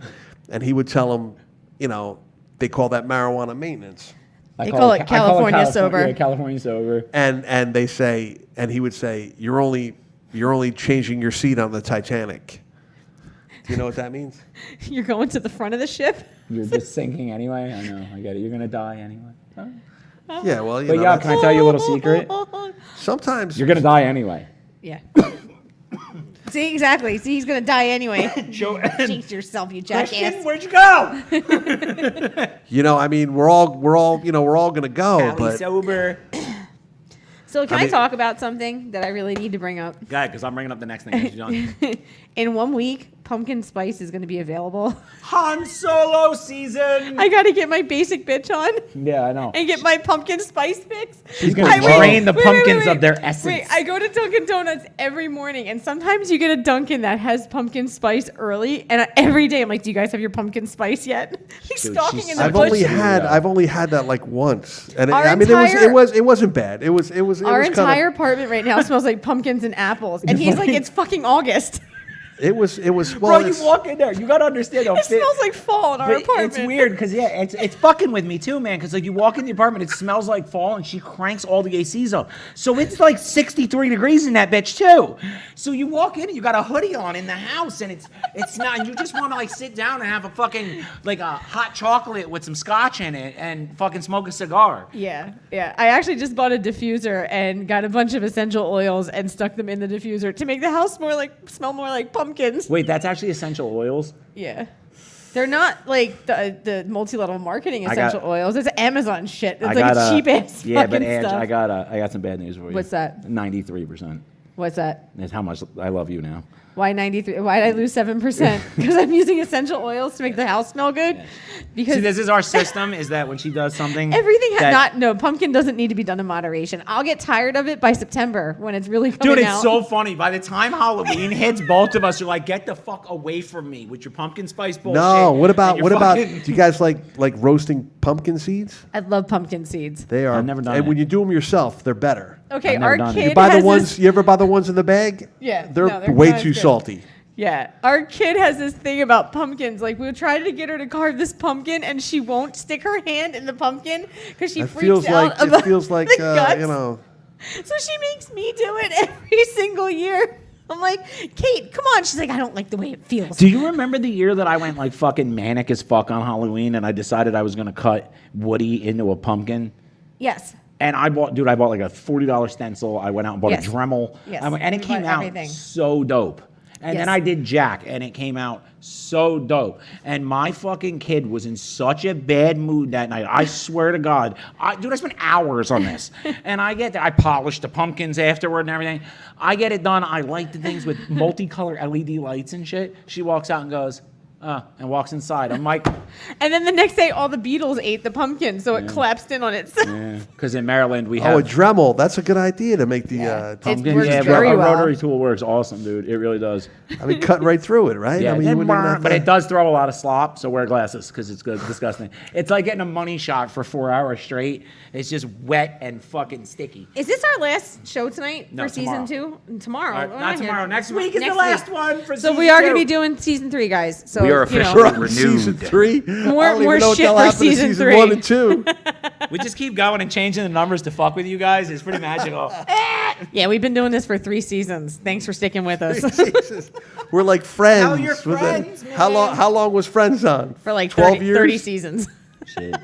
and he would tell them, they call that marijuana maintenance. They call it California sober. Yeah, California sober. And they say, and he would say, you're only you're only changing your seat on the Titanic. Do you know what that means? You're going to the front of the ship. You're just sinking anyway. I know. I get it. You're gonna die anyway. Yeah, well, you But know. yeah, that's- can I tell you a little secret? Sometimes You're gonna die anyway. Yeah. See, exactly. See, he's gonna die anyway. Jinx yourself, you jackass. Where'd you go? You know, I mean, we're all gonna go, Allie but sober. So can I I mean- talk about something that I really need to bring up? Go ahead, because I'm bringing up the next thing. After you're done. In 1 week, pumpkin spice is going to be available. Han Solo season. I got to get my basic bitch on Yeah, I know. and get my pumpkin spice fix. She's gonna I- wait, drain the wait, pumpkins wait. of their essence. Wait, I go to Dunkin' Donuts every morning, and sometimes you get a Dunkin' that has pumpkin spice early, and every day I'm like, "Do you guys have your pumpkin spice yet?" He's Dude, stalking she's in the I've bush. only had that like once, and Our I mean entire- it wasn't bad. It was Our kind entire of, apartment right now smells like pumpkins and apples, and he's like, "It's fucking August." it was Bro, well. you it's- walk in there. You gotta understand. It smells like fall in our But apartment. it's weird because it's fucking with me too, man. Because like you walk in the apartment, it smells like fall, and she cranks all the ACs up, so it's like 63 degrees in that bitch too. So you walk in and you got a hoodie on in the house, and it's not. And you just want to like sit down and have a fucking like a hot chocolate with some scotch in it and fucking smoke a cigar. Yeah, yeah. I actually just bought a diffuser and got a bunch of essential oils and stuck them in the diffuser to make the house smell more like pumpkins. Wait, that's actually essential oils. Yeah. They're not like the multi-level marketing I got- essential oils. It's Amazon shit. It's I like got cheap ass yeah, fucking but Ange, stuff. I got some bad news for you. What's that? 93%. What's that? That's how much I love you now. Why 93? Why did I lose 7%? Because I'm using essential oils to make the house smell good. Because See, this is our system. Is that when she does something, everything that- no pumpkin doesn't need to be done in moderation. I'll get tired of it by September when it's really coming Dude, it's out. so funny. By the time Halloween hits, both of us are like, "Get the fuck away from me with your pumpkin spice bullshit." no, what and your about? fucking- Do you guys like roasting pumpkin seeds? I love pumpkin seeds. They are. I've never done and it. when you do them yourself, they're better. Okay, I've never our done it. kid You buy the has ones. this. You ever buy the ones in the bag? Yeah, they're no, they're way not too as good. salty. Yeah, our kid has this thing about pumpkins. Like we'll try to get her to carve this pumpkin, and she won't stick her hand in the pumpkin because she It freaks feels out like about it feels like the guts. you know. So she makes me do it every single year. I'm like, Kate, come on. She's like, I don't like the way it feels. Do you remember the year that I went like fucking manic as fuck on Halloween and I decided I was gonna cut Woody into a pumpkin? Yes. And I bought like a $40 stencil. I went out and bought Yes. a Dremel. Yes. And it We came bought out everything. so dope. And then Yes. I did Jack, and it came out so dope. And my fucking kid was in such a bad mood that night. I swear to God, I spent hours on this. And I polished the pumpkins afterward and everything. I get it done. I light the things with multicolored LED lights and shit. She walks out and goes, and walks inside. I'm like, And then the next day, all the beetles ate the pumpkin, so it collapsed in on itself. because in Maryland we Oh, have a Dremel. That's a good idea to make the It pumpkin. works Yeah, very a well. rotary tool works awesome, dude. It really does. I mean, cut right through it, right? Yeah, I mean, you wouldn't even have but to- it does throw a lot of slop, so wear glasses because it's good, disgusting. It's like getting a money shot for 4 hours straight. It's just wet and fucking sticky. Is this our last show tonight No, for season 2? Tomorrow. All right, We're not here. tomorrow. Next week is the Next last week. one for So season we are going to 2. be doing season 3, guys. So We are you know, officially We're on renewed. season 3. More- I don't more even know what shit the hell for happened to season season 3. 1 and 2. We just keep going and changing the numbers to fuck with you guys. It's pretty magical. Yeah, we've been doing this for 3 seasons. Thanks for sticking with us. Jesus. We're like friends. Tell your with it. friends, man. How long was Friends on? For like 12 30, years? 30 seasons. Shit.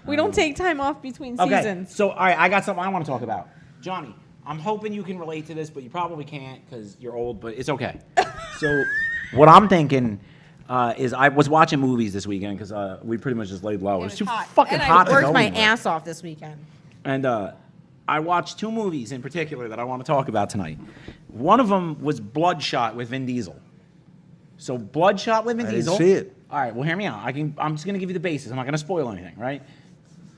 We don't take time off between Okay, seasons. so all right, I got something I want to talk about. Johnny, I'm hoping you can relate to this, but you probably can't because you're old, but it's okay. So what I'm thinking is I was watching movies this weekend because we pretty much just laid low. It was too fucking and hot. I to worked go my anywhere. ass off this weekend. And I watched 2 movies in particular that I want to talk about tonight. One of them was Bloodshot with Vin Diesel. So Bloodshot with Vin I didn't Diesel. see it. All right, well, hear me out. I'm just going to give you the basis. I'm not going to spoil anything, right?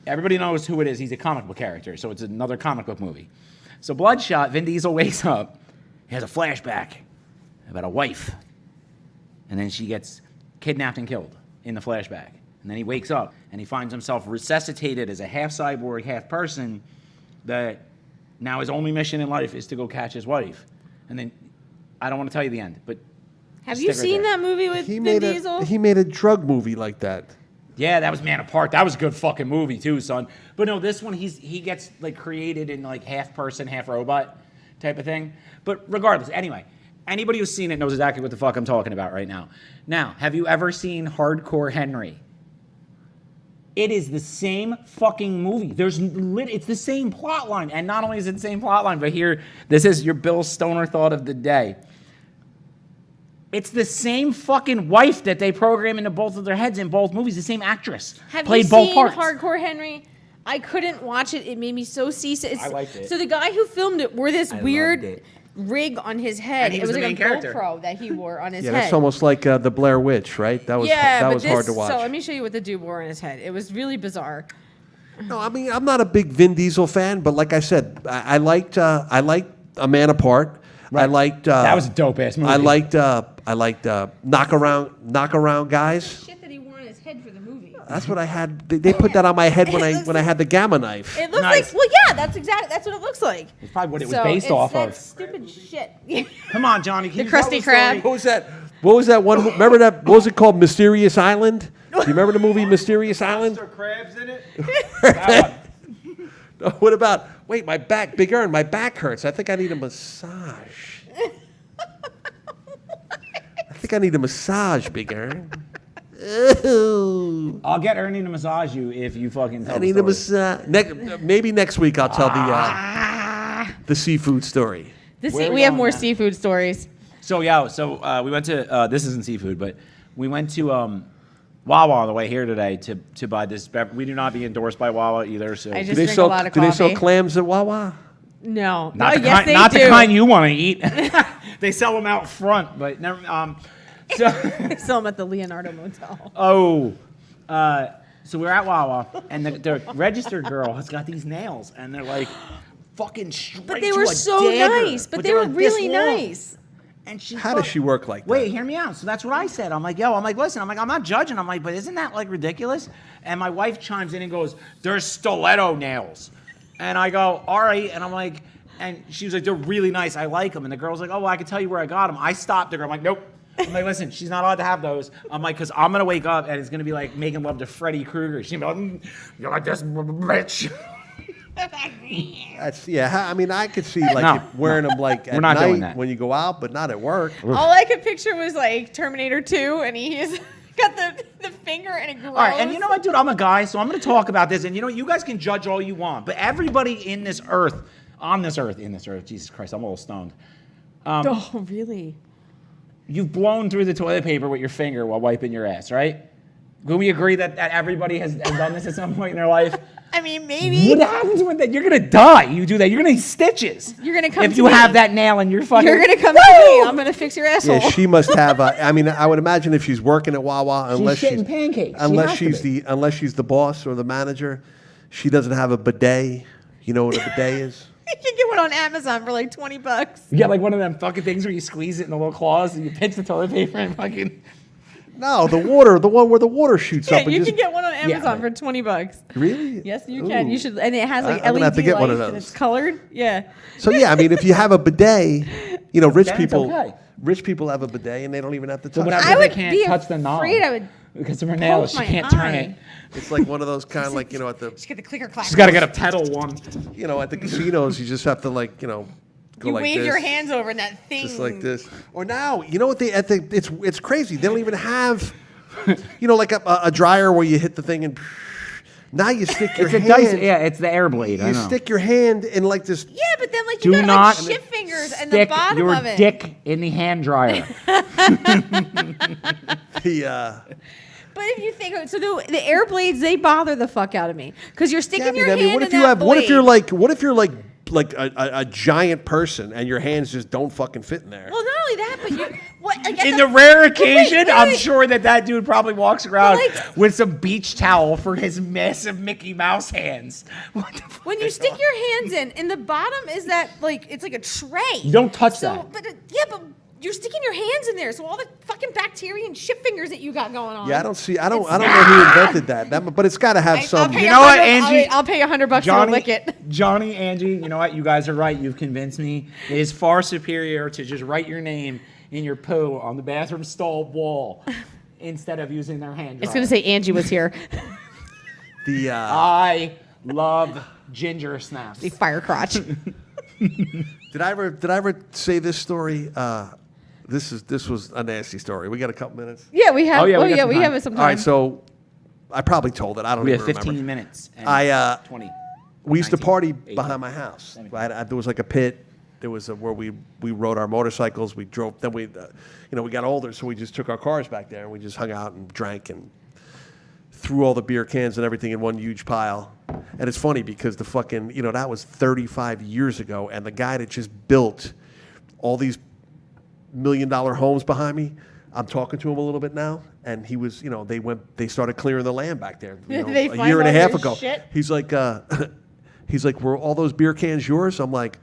Everybody knows who it is. He's a comic book character, so it's another comic book movie. So Bloodshot, Vin Diesel wakes up. He has a flashback about a wife. And then she gets kidnapped and killed in the flashback. And then he wakes up and he finds himself resuscitated as a half cyborg, half person that now his only mission in life is to go catch his wife. And then I don't want to tell you the end, but Have you stick right seen there. that movie with He Vin Diesel? made a drug movie like that. Yeah, that was Man Apart. That was a good fucking movie too, son. But no, this one he gets like created in like half person, half robot. type of thing. But regardless, anyway, anybody who's seen it knows exactly what the fuck I'm talking about right now. Now, have you ever seen Hardcore Henry? It is the same fucking movie. It's the same plot line. And not only is it the same plot line, but here, this is your Bill Stoner thought of the day. It's the same fucking wife that they program into both of their heads in both movies. The same actress. Played you both seen parts. Hardcore Henry? I couldn't watch it. It made me so seasick. I liked it. So the guy who filmed it wore this I weird loved it. rig on his head. And he It was was the like main a character. GoPro that he wore on his Yeah, head. that's almost like the Blair Witch, right? That was but was hard to watch. So let me show you what the dude wore on his head. It was really bizarre. No, I mean I'm not a big Vin Diesel fan, but like I said, I liked A Man Apart. Right. I liked That was a dope ass movie. I liked Knock Around Guys. Shit that he wore on his head for the movie. That's what I had. They put that on my head when I had the gamma knife. It looks Nice. like, that's what it looks like. It's probably what it was So based it's off that of. Stupid shit. Come on, Johnny. Can The you tell Krusty story? Krab. What was that? What was that one? Remember that? What was it called? Mysterious Island. Do you remember the movie Mysterious Island? Crabs in it? That one. What about? Wait, my back, Big Earn. My back hurts. I think I need a massage. I think I need a massage, Big Earn. Ooh. I'll get Ernie to massage you if you fucking tell I the need a story. massage. Maybe next week I'll tell the seafood story. Where are we We have going more now? seafood stories. So we went to this isn't seafood, but we went to Wawa on the way here today to buy this. We do not be endorsed by Wawa either. So I Do just they drink sell? a lot of Do they sell coffee. clams at Wawa? No. not the yes, kind, they not do. the kind you want to eat. They sell them out front, but never. So Sell them at the Leonardo Motel. so we're at Wawa, and the registered girl has got these nails, and they're like fucking straight But they to were a so dagger, nice. But they were like this really long. nice. And she How does she work like that? Wait, hear me out. So that's what I said. I'm like, listen, I'm not judging. I'm like, but isn't that like ridiculous? And my wife chimes in and goes, there's stiletto nails. And I go, all right. And I'm like, and she was like, they're really nice. I like them. And the girl's like, oh, well, I can tell you where I got them. I stopped the girl. I'm like, nope. I'm like, listen, she's not allowed to have those. I'm like, because I'm going to wake up and it's going to be like making love to Freddy Krueger. She's going to be like, you're like this bitch. I mean, I could see like wearing them like at not doing night that. when you go out, but not at work. All I could picture was like Terminator 2, and he's got the finger and it grows. All right, and you know what, dude? I'm a guy, so I'm going to talk about this. And you know what? You guys can judge all you want, but everybody in this earth, Jesus Christ, I'm a little stoned. Oh, really? You've blown through the toilet paper with your finger while wiping your ass, right? Can we agree that everybody has done this at some point in their life? I mean, maybe. What happens when that? You're going to die. You do that. You're going to need stitches. You're gonna come if to you me. have that nail in your fucking. You're going to come to me. I'm going to fix your asshole. Yeah, she must have. I mean, I would imagine if she's working at Wawa, unless shitting pancakes. She unless has to she's be. unless she's the boss or the manager, she doesn't have a bidet. You know what a bidet is? You can get one on Amazon for like $20. You get like one of them fucking things where you squeeze it in the little claws and you pinch the toilet paper and fucking. No, the one where the water shoots Yeah, up. And you just, can get one on Amazon but- for $20. Really? Yes, you can. Ooh. You should, and it has like I'm gonna LED have to get one of lights and those. it's colored. Yeah. So yeah, I mean, if you have a bidet, you know, rich Then it's people, okay. rich people have a bidet and they don't even have to touch what it. happens I if would they can't be touch the knob? afraid I would Because of her nails, she my can't turn eye. it. It's like one of those kind of like at the just get the clicker clack. She's got to get a pedal one. at the casinos, you just have to go You like wave this, your hands over and that thing. just like this. Or now, you know what it's crazy. They don't even have, like a dryer where you hit the thing and. Now you stick your It's a hand. Dyson. Yeah, it's the air blade. I You know. stick your hand in like this. Yeah, but then like Do you got not like shift fingers and the Stick bottom your of it. dick in the hand dryer. The But if you think so, the air blades they bother the fuck out of me because you're sticking your hand what in if you that have? What if you're blade. like a giant person and your hands just don't fucking fit in there? Well, not only that, but you what? Like, at In the rare occasion, wait, I'm wait. sure that dude probably walks around like- with some beach towel for his massive Mickey Mouse hands. What the fuck When you is stick wrong? your hands in the bottom is that like it's like a tray. You don't touch so, that. But but you're sticking your hands in there, so all the fucking bacteria and shit fingers that you got going on. Yeah, I don't know who invented that, but it's got to have I'll some. pay You know what, 100 Angie? I'll pay $100 to lick it. Johnny, Angie, you know what? You guys are right. You've convinced me. It is far superior to just write your name in your poo on the bathroom stall wall instead of using their hand dryer. It's gonna say Angie was here. I love ginger snaps. The fire crotch. Did I ever say this story? This was a nasty story. We got a couple minutes. Yeah, we have. Oh, yeah, Oh, we got yeah, some we time. have some time. All right, so I probably told it. I don't We even have 15 remember. minutes. And I 20. We used to 19, party 18. behind my house. There was like a pit. There was where we rode our motorcycles. We drove. Then we got older, so we just took our cars back there and we just hung out and drank and threw all the beer cans and everything in one huge pile. And it's funny because the fucking that was 35 years ago, and the guy that just built all these $1 million homes behind me, I'm talking to him a little bit now, and he was, they started clearing the land back there Did they a find year and a all half your ago. shit? He's like, were all those beer cans yours? I'm like,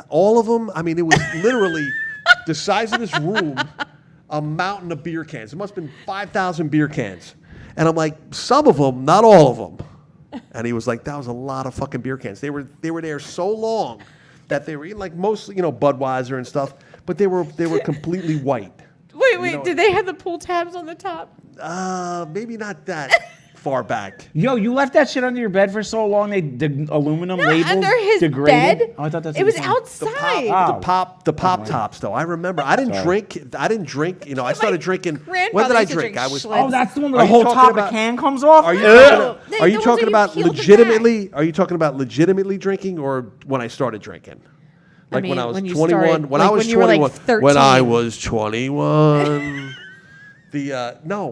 all of them? I mean, it was literally the size of this room, a mountain of beer cans. It must have been 5,000 beer cans. And I'm like, some of them, not all of them. And he was like, that was a lot of fucking beer cans. They were there so long that they were like mostly, Budweiser and stuff, but they were completely white. Wait, did they have the pull tabs on the top? Maybe not that far back. Yo, you left that shit under your bed for so long. The aluminum Not labels under his degraded. bed. Oh, I thought that's it what was you said. outside. The pop tops though. I remember. I didn't drink. I started drinking. When grandfather did I used to drink? drink I was. Schlitz. Oh, that's the one Are where the you whole talking top of the about- can comes off? Are you Ew. talking about? They- Are you the ones talking where you about peel the legitimately? Are you talking about legitimately drinking, or when I started drinking? Like when mean, I was when you 21. started- When like I was when you were, like, 21. When I 13. was 21.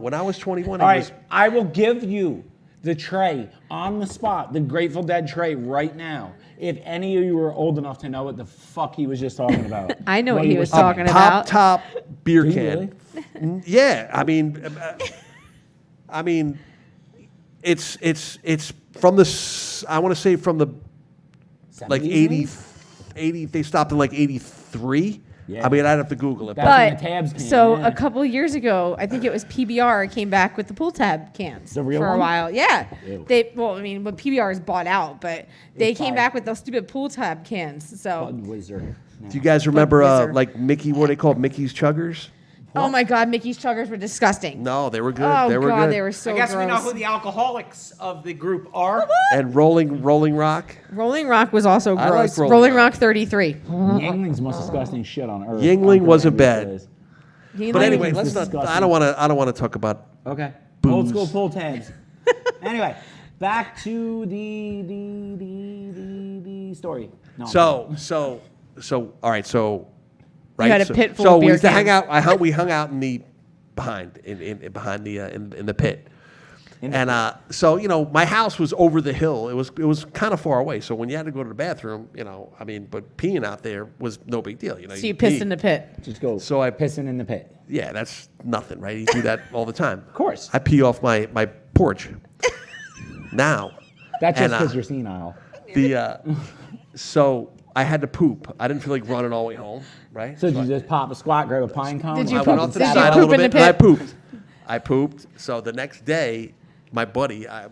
When I was 21. All it right, was, I will give you the tray on the spot, the Grateful Dead tray right now. If any of you are old enough to know what the fuck he was just talking about. I know what he was saying. talking about. top beer Do you can. Yeah, I mean, it's from the. I want to say from the like 70s, 80. They stopped in like 83. Yeah. I mean, I'd have to Google it. That- But in But the tabs can, so yeah. a couple years ago, I think it was PBR came back with the pull tab cans The real for one? a while. Yeah, Ew. when PBR is bought out, but they It's came fire. back with those stupid pull tab cans. So, Budweiser. do you guys remember Budweiser. like Mickey? What they called Mickey's Chuggers? oh my God, Mickey's chuggers were disgusting. No, they were good. Oh they were God, good. they were so I guess gross. we know who the alcoholics of the group are. And Rolling Rock. Rolling Rock was also I gross. like Rolling Rolling Rock 33. Yangling's the most disgusting shit on earth. Yingling I'm wasn't convinced bad. it is. But anyway, It's let's not. disgusting. I don't want to talk about. Okay. Booze. Old school pull tabs. Anyway, back to the story. No, So all right. So right. had a so, pit full so of we beer used to hang cans. out. We hung out in the behind the pit. And so my house was over the hill. It was kind of far away. So when you had to go to the bathroom, but peeing out there was no big deal. So you pissed in the pit. just go. So I- pissing in the pit. Yeah, that's nothing, right? You do that all the time. Of course. I pee off my porch. Now. That's just And, because you're senile. So I had to poop. I didn't feel like running all the way home, right? So did you just pop a squat, grab a pine cone? Did you I poop- went off to the did you side a poop little in bit the and I pit? pooped. I pooped. So the next day, my buddy, I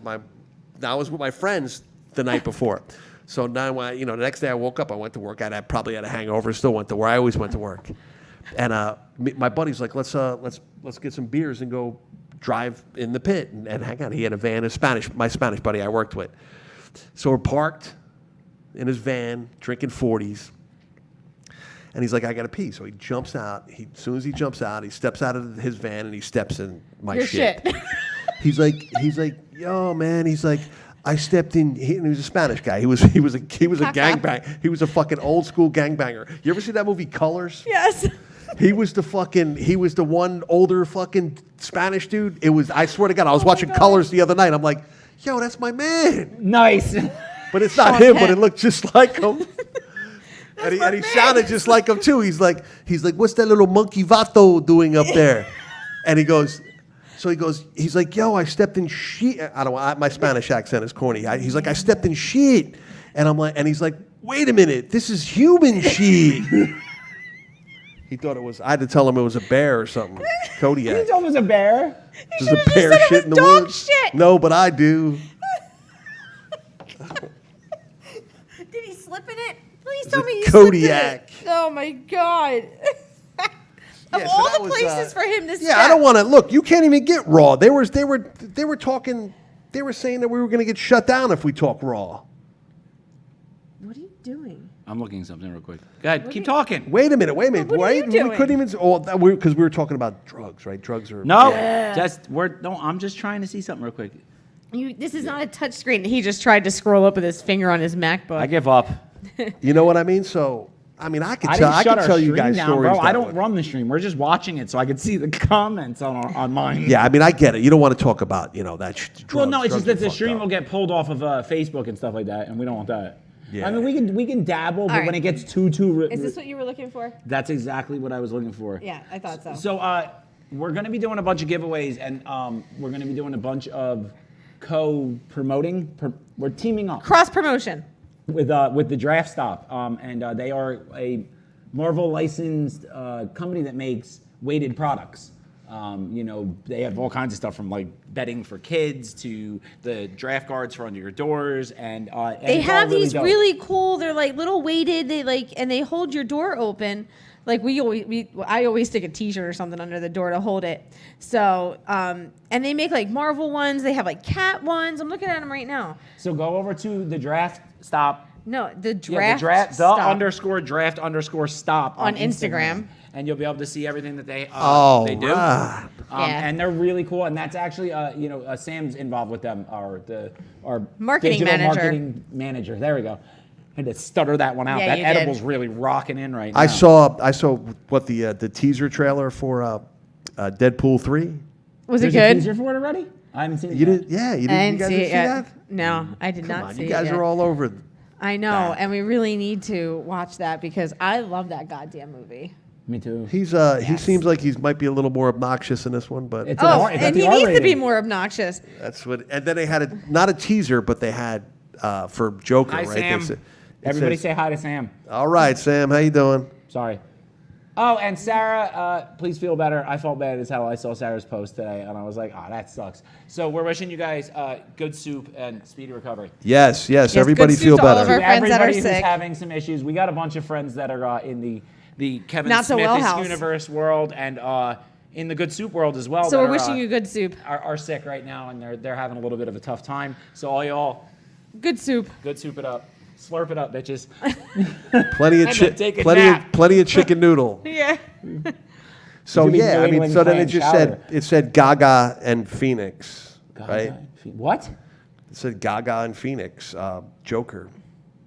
was with my friends the night before. So now, the next day I woke up, I went to work. I probably had a hangover, still went to work. I always went to work. And my buddy's like, let's get some beers and go drive in the pit and hang out. He had a van, my Spanish buddy I worked with. So we're parked in his van, drinking 40s. And he's like, I got to pee. So he jumps out. As soon as he jumps out, he steps out of his van and he steps in my Your shit. He's like, yo, man. He's like, I stepped in. He was a Spanish guy. He was a gangbang. He was a fucking old school gangbanger. You ever see that movie Colors? Yes. He was the one older fucking Spanish dude. I swear to God, I was watching Colors the other night. I'm like, yo, that's my man. Nice. But it's not Sean him, Penn. but it looked just like him. And he sounded just like him too. He's like, what's that little monkey vato doing up there? And he's like, yo, I stepped in shit. My Spanish accent is corny. He's like, I stepped in shit. And he's like, wait a minute, this is human shit. He thought it was, I had to tell him it was a bear or something. Kodiak. You told him it was a bear. There's should've just said it was in the dog woods. shit. No, but I do. Did he slip in it? Please It's tell a me he Kodiak. slipped in it. Oh my God. Of Yeah, so all that the was, places for him to step. Yeah, I don't want to look. You can't even get raw. They were talking. They were saying that we were going to get shut down if we talk raw. What are you doing? I'm looking something real quick. Go ahead, keep talking. Wait a minute. What are you We doing? couldn't even. Oh, because we were talking about drugs, right? Drugs are. No, I'm just trying to see something real quick. This is not a touch screen. He just tried to scroll up with his finger on his MacBook. I give up. You know what I mean? So, I mean, I could I tell. didn't I shut could our tell you stream guys down, stories. bro. I that don't would- run the stream. We're just watching it so I could see the comments on mine. Yeah, I mean, I get it. You don't want to talk about that. Well, no, it's just that the drugs are stream fucked will up. get pulled off of Facebook and stuff like that, and we don't want that. Yeah. I mean, we can dabble, but All right. when it gets too. Is this what you were looking for? That's exactly what I was looking for. Yeah, I thought so. So we're going to be doing a bunch of giveaways, and we're going to be doing a bunch of co-promoting. We're teaming up Cross promotion. with the Draft Stop, and they are a Marvel licensed company that makes weighted products. They have all kinds of stuff from like bedding for kids to the draft guards for under your doors, and They it's all have these dope. really cool. They're like little weighted. And they hold your door open. Like I always stick a T-shirt or something under the door to hold it. So and they make like Marvel ones. They have like cat ones. I'm looking at them right now. So go over to the Draft Stop. No, the Yeah, draft. the stop. _draft_stop On Instagram. and you'll be able to see everything that they Oh, do. right. Yeah. And they're really cool, and that's actually Sam's involved with them, our Marketing digital manager. marketing manager. There we go. I had to stutter that one out. Yeah, that you did. edible's really rocking in right now. I saw what the teaser trailer for Deadpool 3. Was There's it a good? teaser for it already. I haven't seen it. You yet. didn't? Yeah, you I didn't. didn't You guys see didn't it see yet. that? No, I did Come not on, see you it guys yet. are all over. I know, that. and we really need to watch that because I love that goddamn movie. Me too. He seems like he might be a little more obnoxious in this one, but It's an Oh, R- it's at and the he R needs to be rating. more obnoxious. that's what. And then they had not a teaser, but they had for Joker, Hi, right? Sam. It Everybody says, say hi to Sam. all right, Sam, how you doing? Sorry. Oh, and Sarah, please feel better. I felt bad as hell. I saw Sarah's post today, and I was like, oh, that sucks. So we're wishing you guys good soup and speedy recovery. Yes, Yes, everybody good feel soup to all of better. our friends that are Everybody who's sick. having some issues. We got a bunch of friends that are in the Kevin Not so well Smith house. universe world and in the good soup world as well. So that we're are, wishing you good soup. are sick right now, and they're having a little bit of a tough time. So all y'all, Good soup. good soup it up, slurp it up, bitches. Plenty of And then take a plenty nap. of chicken noodle. Yeah. So Jimmy yeah, New I mean, England so then clam it just chowder. said Gaga and Phoenix, right? What? It said Gaga and Phoenix, Joker,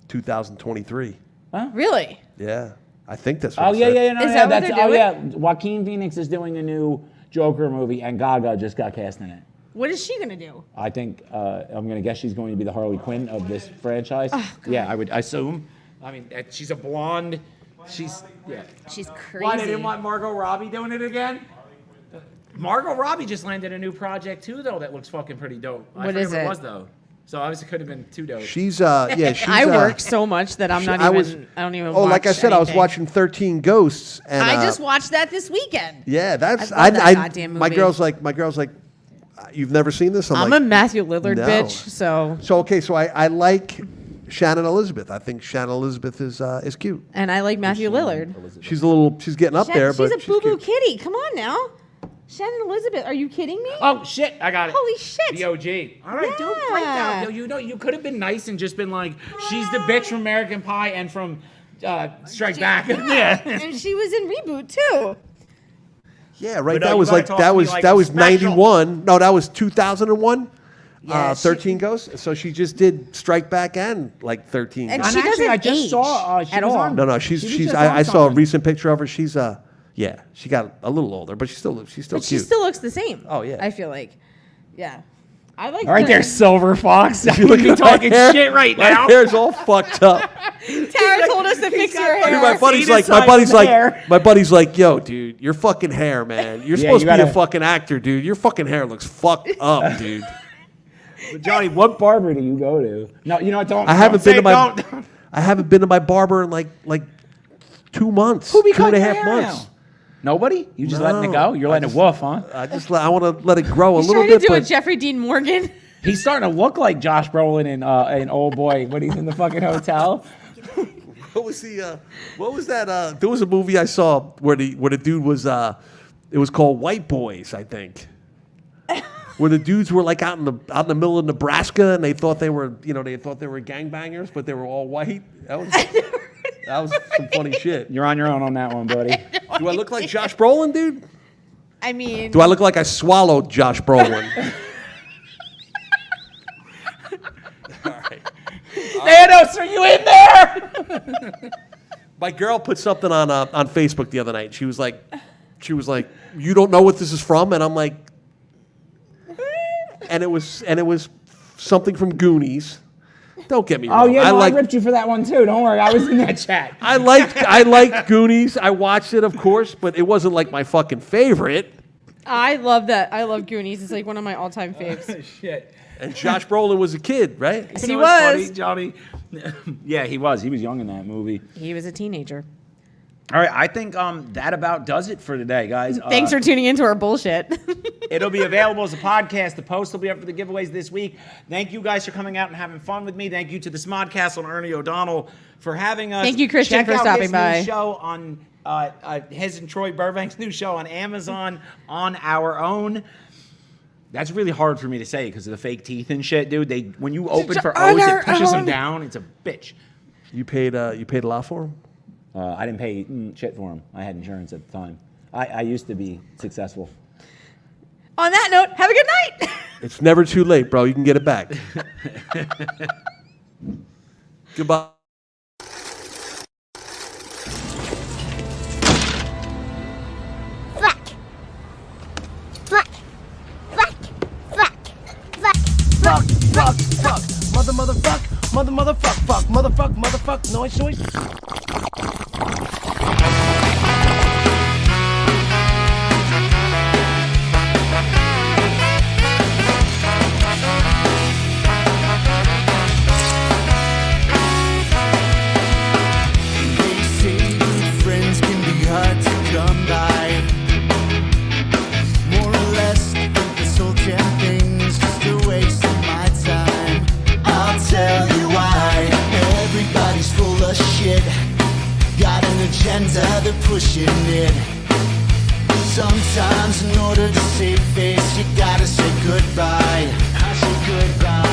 2023. Really? Yeah, I think that's what Oh it yeah, said. yeah, no, Is yeah. that what That's they're oh doing? yeah. Joaquin Phoenix is doing a new Joker movie, and Gaga just got cast in it. What is she gonna do? I think I'm gonna guess she's going to be the Harley Quinn of this franchise. Yeah, I would assume. I mean, she's a blonde. She's yeah. She's crazy. Why they didn't want Margot Robbie doing it again? Margot Robbie just landed a new project too, though. That looks fucking pretty dope. I What forget is what it? it was though. So obviously could have been too dope. She's she's I work so much that I'm not I even. was- I don't even. Oh, like I watch said, I was anything. watching 13 Ghosts, and I just watched that this weekend. yeah, that's I love that goddamn My movie. girl's like, you've never seen this? I'm like, a Matthew Lillard no. bitch, so So okay, so I like Shannon Elizabeth. I think Shannon Elizabeth is cute. and I like Matthew Lillard. She's getting up there, but she's a boo boo cute. kitty. Come on now, Shannon Elizabeth. Are you kidding me? Oh shit! I got it. Holy shit. The OG. All right, dude, break Yeah. down. You know, you could have been nice and just been like, she's the bitch from American Pie and from Strike Back. Yeah. And she was in Reboot too. Yeah, right. But no, That you was gotta like talk that to me was like that a was special. 91. No, that was 2001. Yeah, she- 13 Ghosts. So she just did Strike Back and like 13. And Ghosts. she And actually, doesn't I just age saw she at was all. on- No, She was she's. just I on saw a something. recent picture of her. She's yeah, she got a little older, but she's still But cute. she still looks the same. Oh, yeah. I feel like, yeah. I like. All right, her. there, Silver Fox. You You look be at my talking hair. shit right My now. hair's all fucked up. Tara told us to fix your got hair. My buddy's Penis like, size hair. yo, dude, your fucking hair, man. You're Yeah, supposed you to be a gotta- fucking actor, dude. Your fucking hair looks fucked up, dude. But Johnny, what barber do you go to? No, you know what? Don't. I haven't don't been to say my don't. I haven't been to my barber in like 2 months. Who be 2.5 cutting your hair months. now? Nobody? You just letting it No, go? You're I letting it just- woof, huh? I want to let it grow a He's little trying to bit. do a But Jeffrey Dean Morgan. He's starting to look like Josh Brolin in Old Boy when he's in the fucking hotel. what was the what was that? There was a movie I saw where the dude was it was called White Boys, I think. Where the dudes were like out in the middle of Nebraska and they thought they were gangbangers, but they were all white. That was That was some funny shit. You're on your own on that one, buddy. Do I look like Josh Brolin, dude? I mean, Do I look like I swallowed Josh Brolin? All right. Thanos, are you in there? My girl put something on Facebook the other night. She was like, you don't know what this is from, and I'm like, and it was something from Goonies. Don't get me wrong. Oh yeah, I ripped you for that one too. Don't worry, I was in that chat. I liked Goonies. I watched it, of course, but it wasn't like my fucking favorite. I love that. I love Goonies. It's like one of my all-time faves. Shit. And Josh Brolin was a kid, right? Yes, You he know what's was. funny, Johnny? Yeah, he was. He was young in that movie. He was a teenager. All right, I think that about does it for today, guys. Thanks for tuning into our bullshit. It'll be available as a podcast. The post will be up for the giveaways this week. Thank you guys for coming out and having fun with me. Thank you to the Smodcastle and Ernie O'Donnell for having us. Thank you, Christian, Check for out stopping his by. New show on his and Troy Burbank's new show on Amazon on our own. That's really hard for me to say because of the fake teeth and shit, dude. When you open for O's, it pushes them down. It's a bitch. You paid a lot for him? I didn't pay shit for him. I had insurance at the time. I used to be successful. On that note, have a good night. It's never too late, bro. You can get it back. Goodbye. Fuck. Fuck. Fuck. Fuck. Fuck. Fuck, fuck, motherfuck, noise. They say good friends can be hard to come by. More or less, I think this whole damn thing's just a waste of my time. I'll tell you why. Everybody's full of shit. Got an agenda, they're pushing it. Sometimes in order to save face, you gotta say goodbye. I say goodbye.